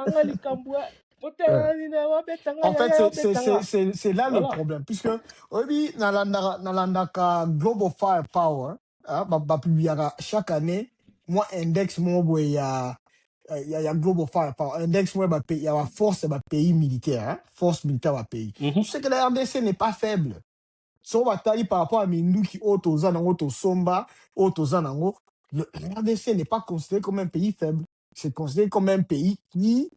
Speaker 3: c'est là le problème. Puisque, oui, dans Global Firepower, chaque année, moi, index, moi, il y a Global Firepower. Index, moi, il y a la force de pays militaire, force militaire pays. Tu sais que la RDC n'est pas faible. Si on va tailler par rapport à Mindu qui Otozanango, Tosomba, Otozanango, Le RDC n'est pas considéré comme un pays faible. C'est considéré comme un pays qui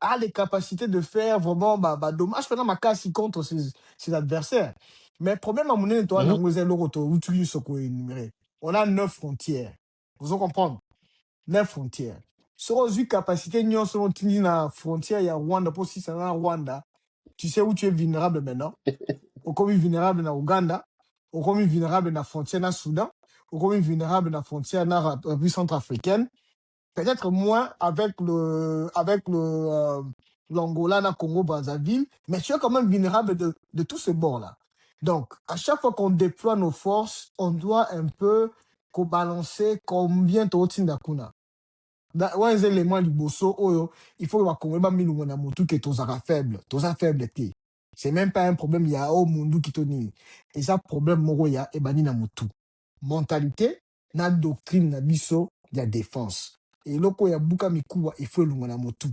Speaker 3: a les capacités de faire vraiment dommage pendant ma casse contre ses adversaires. Mais le problème à mon avis, toi,
Speaker 4: Mhm.
Speaker 3: on a 9 frontières. Vous comprenez? 9 frontières. Sur une capacité, nous sommes la frontière, il y a Rwanda, pour si c'est un Rwanda, tu sais où tu es vulnérable maintenant. Au comme vulnérable dans Ouganda, au comme vulnérable dans la frontière dans Soudan, au comme vulnérable dans la frontière dans la République centrafricaine. Peut-être moins avec l'Angola, le Congo, Brazzaville, mais tu es quand même vulnérable de tous ces bords-là. Donc, à chaque fois qu'on déploie nos forces, on doit un peu balancer combien de Tindakuna. Ouais, les éléments liboso, il faut que Congo milunga na motu que tozaka faible, te. C'est même pas un problème, il y a au mundu qui toni. Et ça problème moko ya ebani na motu. Mentalité, na doctrine na biso, il y a défense. Et loko ya buka mikuwa, il faut lunga na motu.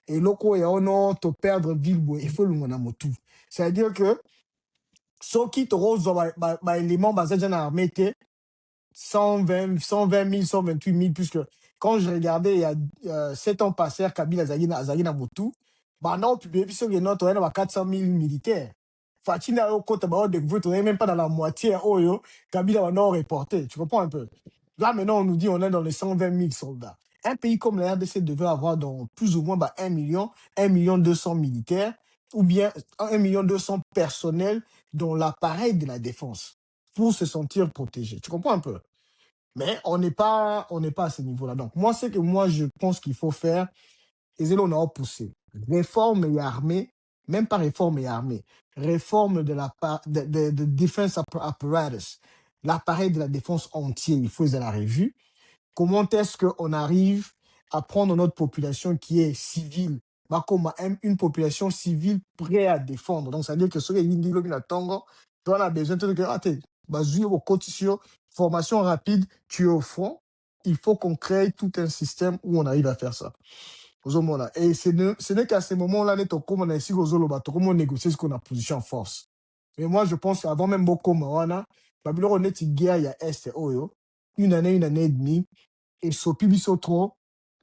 Speaker 3: Et loko ya ono to perdre vilbo, il faut lunga na motu. C'est-à-dire que ceux qui te rose ba élément basé dans l'armée 120 000, 128 000, puisque quand je regardais il y a 7 ans passés, Kabila Azagina Motu, bah non, puis sur les notes, on a 400 000 militaires. Fatina, au côté, bah, on n'est même pas dans la moitié, oh yo, Kabila va non reporté. Tu comprends un peu? Là, maintenant, on nous dit on est dans les 120 000 soldats. Un pays comme la RDC devait avoir dans plus ou moins 1 million, 1 million 200 militaires, ou bien 1 million 200 personnels dans l'appareil de la défense pour se sentir protégé. Tu comprends un peu? Mais on n'est pas à ce niveau-là. Donc, moi, c'est que moi, je pense qu'il faut faire, et c'est là où on a poussé. Réforme et armée, même pas réforme et armée, réforme de defense apparatus, l'appareil de la défense entier, il faut les à la revue. Comment est-ce qu'on arrive à prendre notre population qui est civile, comme une population civile prête à défendre. Donc, ça veut dire que ceux qui on a besoin de dire, formation rapide, tu es au front. Il faut qu'on crée tout un système où on arrive à faire ça. Et ce n'est qu'à ce moment-là, on a ici, on négocier ce qu'on a position en force. Mais moi, je pense qu'avant même beaucoup, on est une guerre, il y a Est et Oyo, une année et demie, et Sopibiso trop,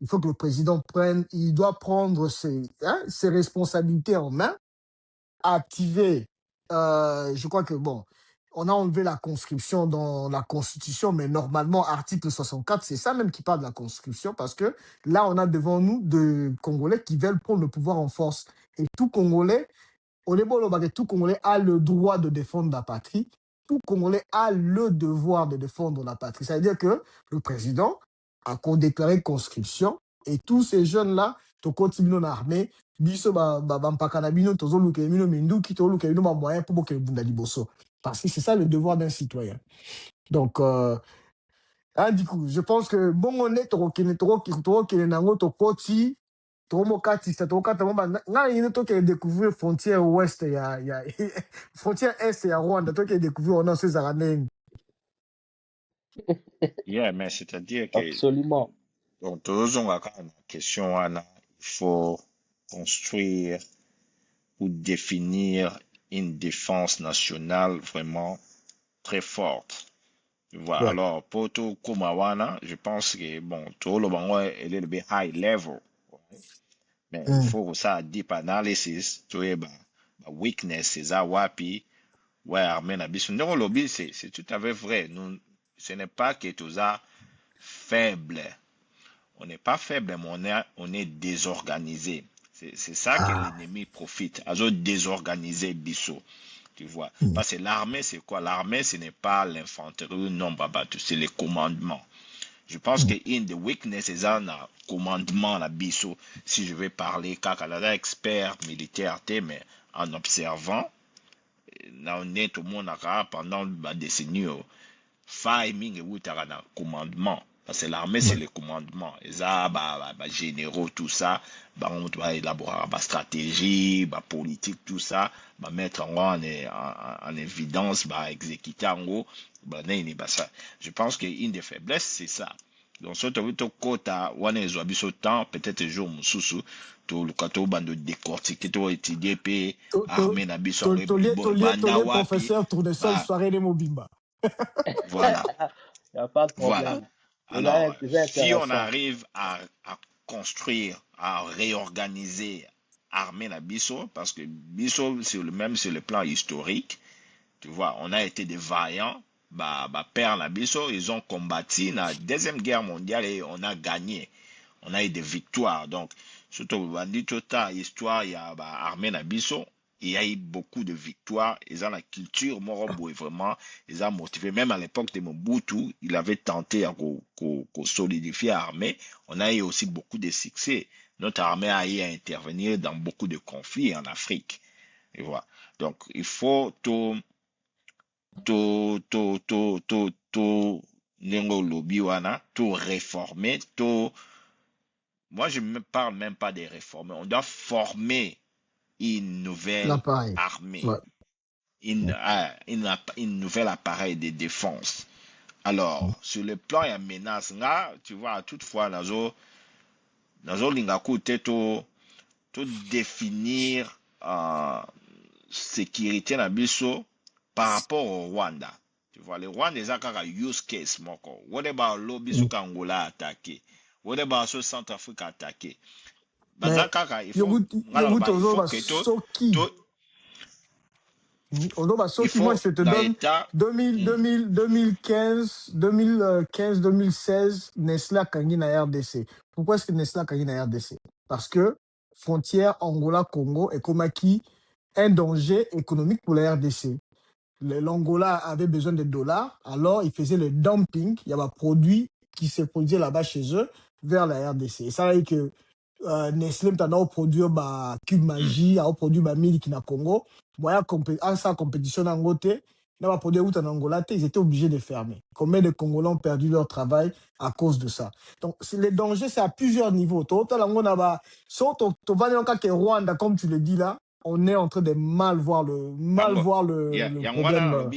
Speaker 3: il faut que le président il doit prendre ses responsabilités en main, activer, je crois que bon, on a enlevé la conscription dans la Constitution, mais normalement, article 64, c'est ça même qui parle de la conscription, parce que là, on a devant nous de Congolais qui veulent prendre le pouvoir en force. Et tout Congolais, tout Congolais a le droit de défendre la patrie, tout Congolais a le devoir de défendre la patrie. C'est-à-dire que le président a déclaré conscription, et tous ces jeunes-là, to continuent dans l'armée, biso bampakanabino, tozo lukemino mindu, qui to lukemino ba moyen pour que bunda liboso. Parce que c'est ça le devoir d'un citoyen. Donc, du coup, je pense que bon, on est trop nango to koti, découvrir frontière ouest, frontière est, il y a Rwanda, toi qui découvrir on a ces aranènes.
Speaker 2: Yeah, mais c'est-à-dire que,
Speaker 4: Absolument.
Speaker 2: donc, toujours la question, il faut construire ou définir une défense nationale vraiment très forte. Tu vois,
Speaker 3: Ouais.
Speaker 2: alors, pour tout Kumawana, je pense que, bon, tout le monde est a little bit high level. Mais il faut que ça deep analysis, tu vois, weakness, c'est ça, wapi, ouais, armée na biso. Non, lobby, c'est tout à fait vrai. Nous, ce n'est pas que tout ça faible. On n'est pas faible, mais on est désorganisé. C'est ça que l'ennemi profite. Alors, désorganiser biso. Tu vois. Parce que l'armée, c'est quoi? L'armée, ce n'est pas l'infanterie, non, c'est le commandement. Je pense que une des weaknesses, c'est un commandement, la biso. Si je vais parler, Kakalada, expert militaire, mais en observant, on est tout le monde pendant des décennies, faille ming et commandement. Parce que l'armée, c'est le commandement. Et ça, généraux, tout ça, on doit élaborer la stratégie, politique, tout ça, mettre en évidence, exécuter en gros, ça. Je pense qu'une des faiblesses, c'est ça. Donc, si tu as quota, on est temps, peut-être un jour, sous tout le cateau, de décortiquer, tout étudier, puis armée, n'abisso,
Speaker 3: professeur, tournesol, soirée de Mobimba.
Speaker 2: Voilà.
Speaker 4: Il n'y a pas de
Speaker 2: Voilà.
Speaker 4: problème.
Speaker 2: Alors,
Speaker 1: C'est
Speaker 2: si on
Speaker 1: intéressant.
Speaker 2: arrive à construire, à réorganiser armée la Bisso, parce que Bisso, même sur le plan historique, tu vois, on a été des vaillants, père la Bisso, ils ont combattu la Deuxième Guerre mondiale et on a gagné. On a eu des victoires. Donc, surtout, bandit tota, histoire, il y a armée la Bisso, il y a eu beaucoup de victoires. Ils ont la culture morobo et vraiment, ils ont motivé. Même à l'époque de Mobutu, il avait tenté à solidifier l'armée. On a eu aussi beaucoup de succès. Notre armée a eu à intervenir dans beaucoup de conflits en Afrique. Et voilà. Donc, il faut tout nengo lobby wana, tout réformer, tout. Moi, je ne parle même pas des réformer. On doit former une nouvelle
Speaker 3: L'appareil.
Speaker 2: armée,
Speaker 3: Ouais.
Speaker 2: une nouvelle appareil de défense. Alors, sur le plan et menace, là, tu vois, toutefois, nazo lingaku tout définir sécurité na biso par rapport au Rwanda. Tu vois, le Rwanda est un use case moko. What about l'Obiso Angola attaqué? What about ce Centrafrique attaqué?
Speaker 3: Mais
Speaker 2: Il faut que
Speaker 3: moi je te donne 2015-2016, Nestlé a gagné na RDC. Pourquoi est-ce que Nestlé a gagné na RDC? Parce que frontière Angola-Congo est comme acquis un danger économique pour la RDC. L'Angola avait besoin de dollars, alors il faisait le dumping. Il y avait un produit qui se produisait là-bas chez eux vers la RDC. Et ça veut dire que Nestlé a produit Cube Magie, a produit Milk na Congo. Voilà, sa compétition en côté, il a produit en Angola, ils étaient obligés de fermer. Combien de Congolais ont perdu leur travail à cause de ça? Donc, les dangers, c'est à plusieurs niveaux. Rwanda, comme tu le dis là, on est en train de mal voir le problème.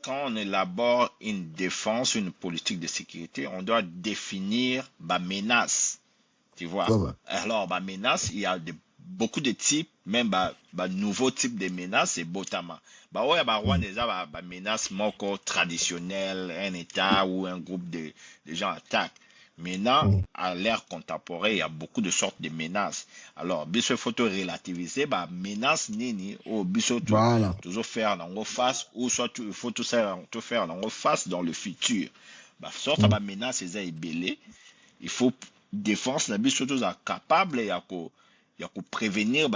Speaker 2: Quand on élabore une défense, une politique de sécurité, on doit définir la menace. Tu vois?
Speaker 3: Ouais.
Speaker 2: Alors, menace, il y a beaucoup de types, même nouveaux types de menaces, c'est Botama. Rwanda, menace moko traditionnelle, un État ou un groupe de gens attaquent. Maintenant, à l'ère contemporaine, il y a beaucoup de sortes de menaces. Alors, il faut relativiser, menace nini, ou
Speaker 3: Voilà.
Speaker 2: toujours faire dans face, ou soit il faut tout faire dans face dans le futur. Sorte de menace, c'est belé. Il faut défense, la surtout capable, il y a prévenir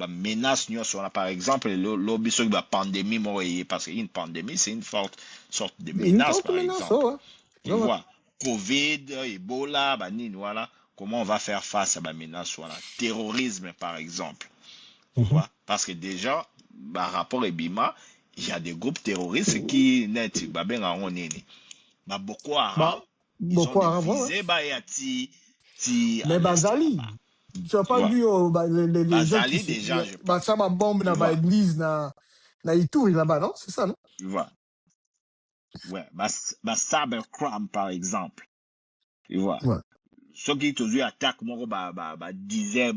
Speaker 2: menace par exemple la pandémie parce qu'une pandémie c'est une forte sorte de menace par exemple. Tu vois, Covid, Ebola, voilà, comment on va faire face à la menace, voilà, terrorisme par exemple. Tu vois, parce que déjà par rapport à Bima, il y a des groupes terroristes qui net Boko Haram, ils ont des visées
Speaker 3: mais Bazali, tu n'as pas vu les gens qui
Speaker 2: déjà, je pense.
Speaker 3: Ça ma bombe dans l'église na Ituri là-bas, non? C'est ça, non?
Speaker 2: Tu vois. Ouais, cybercrime par exemple. Tu vois.
Speaker 3: Ouais.
Speaker 2: Ceux qui te attaquent disaient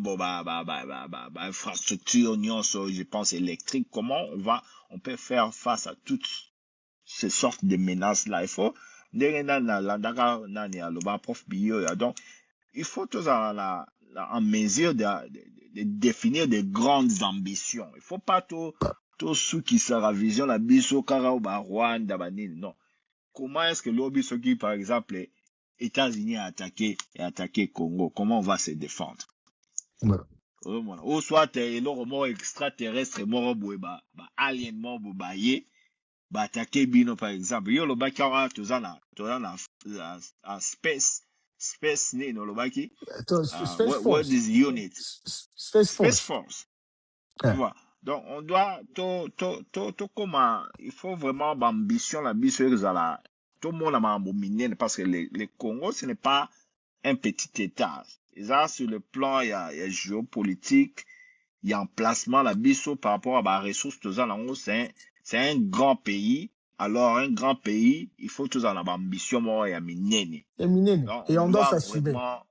Speaker 2: infrastructure je pense électrique, comment on peut faire face à toutes ces sortes de menaces là. Il faut donc il faut tous en mesure de définir des grandes ambitions. Il faut pas tout ceux qui sera vision la biso kara ou Rwanda non. Comment est-ce que l'obiso qui par exemple États-Unis a attaqué Congo, comment on va se défendre?
Speaker 3: Ouais.
Speaker 2: Ou soit l'euro mort extraterrestre mort alien mort attaquer Bino par exemple. Yo le baki aura la space né no le baki. What is unit? Space Force. Tu vois. Donc on doit comment il faut vraiment ambition la biso la tout le monde a abominé parce que le Congo ce n'est pas un petit état. Et ça sur le plan il y a géopolitique, il y a emplacement la biso par rapport à la ressources tout ça c'est un grand pays. Alors, un grand pays, il faut tous en avoir ambition, et
Speaker 3: on doit s'assumer.
Speaker 2: Vraiment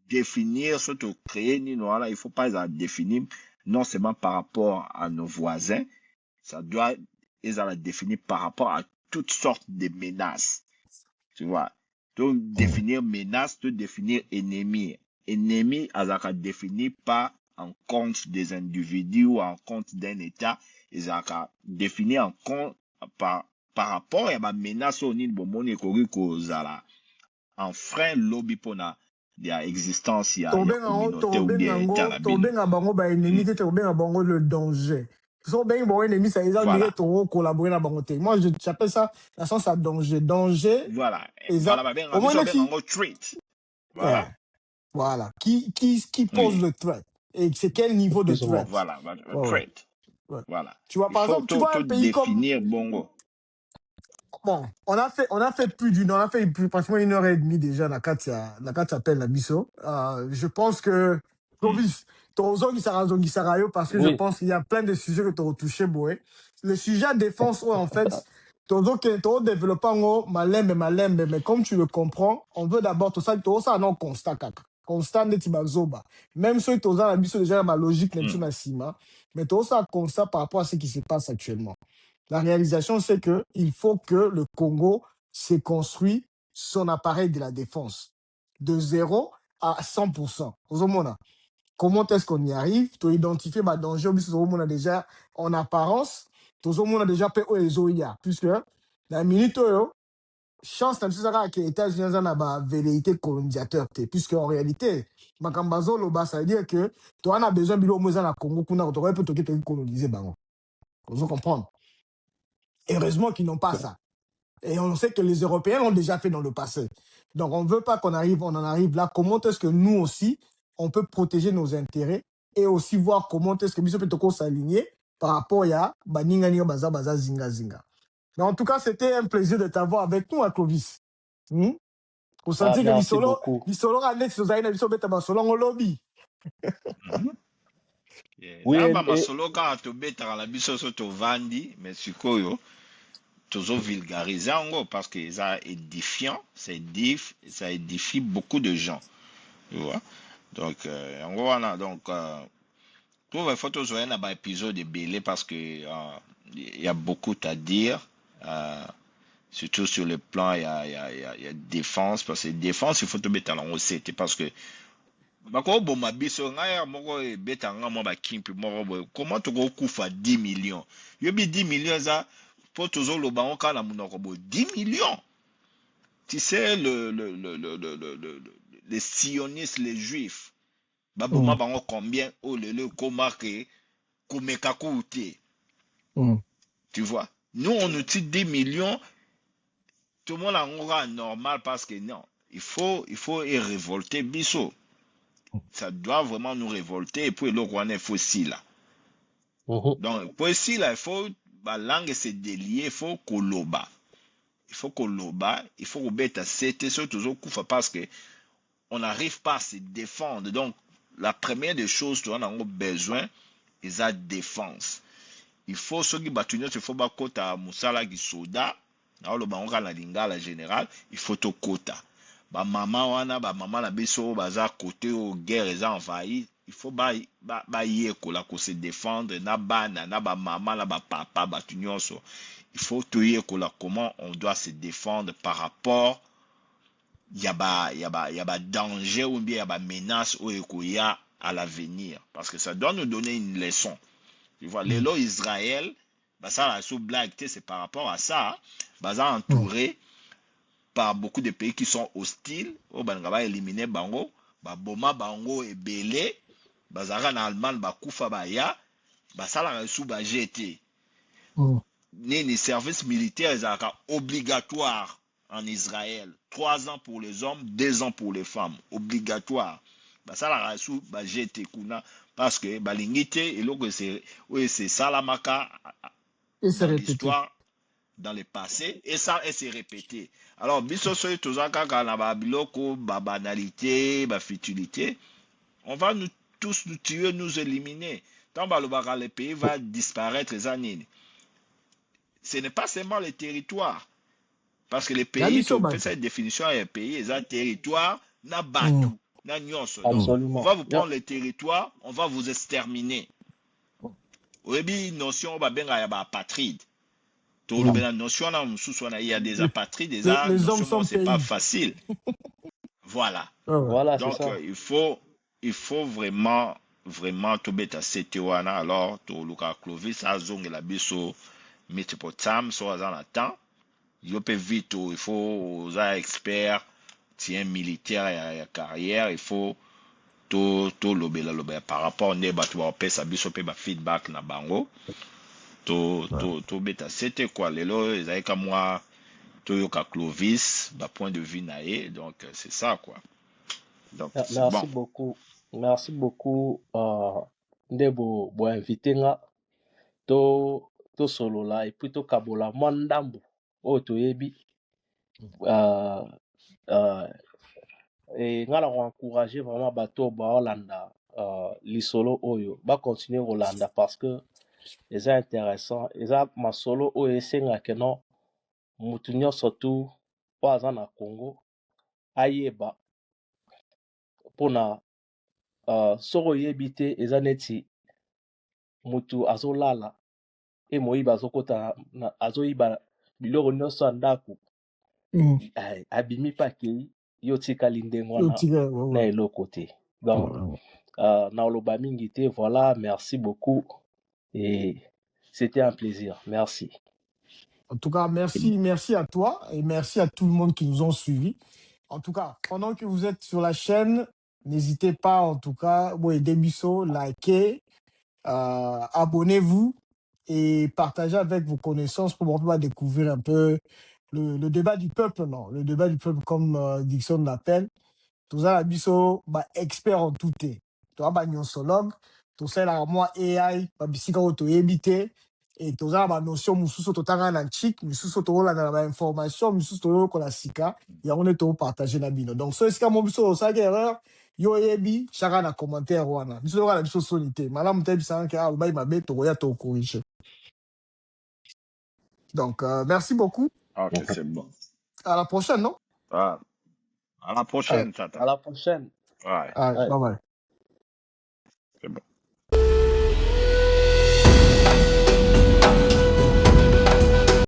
Speaker 2: définir, surtout créer, il ne faut pas les définir, non seulement par rapport à nos voisins, ça doit les définir par rapport à toutes sortes de menaces. Tu vois. Tu définir menace, tu définir ennemi. Ennemi, azaka défini pas en compte des individus ou en compte d'un État. Azaka défini en compte par rapport à ma menace au niveau de mon économique en frein lobby pour la existence, il y a communauté ou bien État la ville.
Speaker 3: Tobenga bango ba ennemi te tobenga bango le danger. So ben bon ennemi ça ils ont
Speaker 2: Voilà.
Speaker 3: dit to collaborer na bango te. Moi j'appelle ça la sens à danger. Danger
Speaker 2: Voilà.
Speaker 3: exact.
Speaker 2: Voilà, ben,
Speaker 3: Au moins qui
Speaker 2: un treat. Voilà.
Speaker 3: yeah, voilà. Qui pose
Speaker 2: Oui.
Speaker 3: le threat et c'est quel niveau de
Speaker 4: Effectivement.
Speaker 3: threat.
Speaker 2: Voilà, un
Speaker 3: Ouais, ouais,
Speaker 2: treat.
Speaker 3: ouais.
Speaker 2: Voilà.
Speaker 3: Tu vois
Speaker 2: Il
Speaker 3: par
Speaker 2: faut
Speaker 3: exemple, tu vois un
Speaker 2: tout
Speaker 3: pays comme
Speaker 2: définir bongo.
Speaker 3: bon, on a fait plus d'une heure, on a fait pratiquement 1h30 déjà la carte s'appelle la biso. Je pense que Clovis, ton qui sera parce que je
Speaker 4: Oui.
Speaker 3: pense qu'il y a plein de sujets que tu as touché, boy. Le sujet de défense, ouais, en fait, ton qui est développant malembe, mais comme tu le comprends, on veut d'abord tout ça non constat kaka. Constat neti bazoba. Même ceux qui ont la biso déjà ma logique n'est pas sima, mais tout ça constat par rapport à ce qui se passe actuellement. La réalisation, c'est que il faut que le Congo se construit son appareil de la défense de 0 à 100%. Comment est-ce qu'on y arrive? Tu identifies ma danger, on a déjà en apparence, on a déjà fait puisque la minute, chance que les États-Unis ont la velléité colonisateur, puisque en réalité, ça veut dire que tu as besoin de la Congo, tu aurais pu coloniser. Vous comprenez? Heureusement qu'ils n'ont pas ça. Et on sait que les Européens l'ont déjà fait dans le passé. Donc, on ne veut pas on en arrive là. Comment est-ce que nous aussi, on peut protéger nos intérêts et aussi voir comment est-ce que Biso peut s'aligner par rapport à Baninga Baza Baza Zinga Zinga. Mais en tout cas, c'était un plaisir de t'avoir avec nous, à Clovis. Vous sentez que
Speaker 4: Merci beaucoup.
Speaker 3: Bisolo a net sur Zaina Biso Beta Basolo en lobby.
Speaker 4: Oui,
Speaker 2: Zamba masolo ka to beta la biso so to vandi, mais sikoyo. Toujours vulgariser en gros parce que ça édifiant, ça édifie beaucoup de gens, tu vois. Donc en gros on a donc pour les photos on a un épisode de Belé parce que il y a beaucoup à dire, surtout sur le plan il y a défense parce que défense il faut te mettre en recette parce que bako boma biso ngaya moko beta nga mo ba kimpi moko comment to go kufa 10 millions yobi 10 millions za pour toujours le banc quand la monoko 10 millions. Tu sais les sionistes, les juifs, baboma bango combien oh le komarke komekakoute. Tu vois? Nous on utilise 10 millions. Tout le monde a normal parce que non, il faut y révolter biso. Ça doit vraiment nous révolter et puis le Rwanda il faut aussi là. Donc pour ici là il faut la langue se délier, il faut koloba. Il faut koloba, il faut que c'était surtout kufa parce que on n'arrive pas à se défendre. Donc la première des choses tu en as besoin c'est la défense. Il faut ceux qui battent il faut ba kota musala qui soda, na lo ba on la lingala général, il faut to kota. Ba maman wana ba maman na biso baza côté au guerre les envahi, il faut ba yeko la ko se défendre na bana na ba maman na ba papa ba tunyonso. Il faut te yeko comment on doit se défendre par rapport il y a ba danger ou bien il y a ba menace ou ekoya à l'avenir parce que ça doit nous donner une leçon. Tu vois les lois Israël bah ça la sous blague c'est par rapport à ça bah ça entouré par beaucoup de pays qui sont hostiles au bangaba éliminer bango ba boma bango et belé bazara na Allemagne ba kufa ba ya ba sala sous ba jeté les services militaires obligatoires en Israël 3 ans pour les hommes 2 ans pour les femmes obligatoire bah ça la sous ba jeté kuna parce que balingité et logo c'est salamaka dans l'histoire dans le passé et ça s'est répété. Alors biso so tozaka kana ba biloko ba banalité, ba futilité, on va nous tous nous tuer, nous éliminer. Tant le pays va disparaître les années. Ce n'est pas seulement les territoires parce que les pays tu fais cette définition à un pays, les un territoire na batu, na nyonso. On va vous prendre les territoires, on va vous exterminer. Oyebi notion ba benga ya ba apatride. la notion là, il y a des apatrides, des arts,
Speaker 3: les hommes
Speaker 2: notion
Speaker 3: sont
Speaker 2: c'est pas
Speaker 3: pays.
Speaker 2: facile. Voilà.
Speaker 4: Voilà, c'est
Speaker 2: Donc,
Speaker 4: ça.
Speaker 2: il faut vraiment, tout bêta CT1, alors, tout Luka Clovis, à zong la biso, Metropotam, soit dans le temps, il peut vite, il faut, aux experts, tiens, militaire et carrière, il faut, tout lobé, par rapport, ne bat, tu vas sa biso, pe, feedback, na bango, tout bêta CT, quoi, les lots, ils avaient comme moi, tout yoka Clovis, point de vue naé, donc, c'est ça, quoi. Donc, c'est
Speaker 4: Merci
Speaker 2: bon.
Speaker 4: beaucoup. Merci beaucoup. Nde bo invité nga to solo là et puis to kabola mwandambo oyo toyebi et nga na encourager vraiment bato baolanda lisolo oyo ba continuer kolanda parce que eza intéressant eza masolo oyo esengaka no mutu nyonso tu oyo aza na Congo ayeba mpona soki oyebi te eza neti mutu azolala e moyibi azokota azoyiba biloko nyonso ya ndako abimi mpe akei yo tikali ndenge wana na eloko te donc na oloba mingi te voilà merci beaucoup et c'était un plaisir merci.
Speaker 3: En tout cas, merci à toi et merci à tout le monde qui nous ont suivis. En tout cas, pendant que vous êtes sur la chaîne, n'hésitez pas, en tout cas, likez, abonnez-vous et partagez avec vos connaissances pour pouvoir découvrir un peu le débat du peuple, non? Le débat du peuple, comme Dixon l'appelle. Tout ça, biso, expert en tout est. Tu vois, nyonsologue, tout ça, là, moi, AI, bisika auto éviter. Et tout ça, notion, mususu, to tanga na chik, mususu, to la na information, mususu, to la sika, et on est tout partagé na bino. Donc, ce que mon biso, ça, erreur, yo ebi, chacun na commentaire, wana. Biso, la biso, sonité. Madame, t'es bisa, que, bah, il m'a mis, to, ya, to, corrige. Donc, merci beaucoup.
Speaker 2: Ok, c'est bon.
Speaker 3: À la prochaine, non?
Speaker 2: À la prochaine, Tata.
Speaker 4: À la prochaine.
Speaker 2: Ouais.
Speaker 3: Bye bye.
Speaker 2: C'est bon.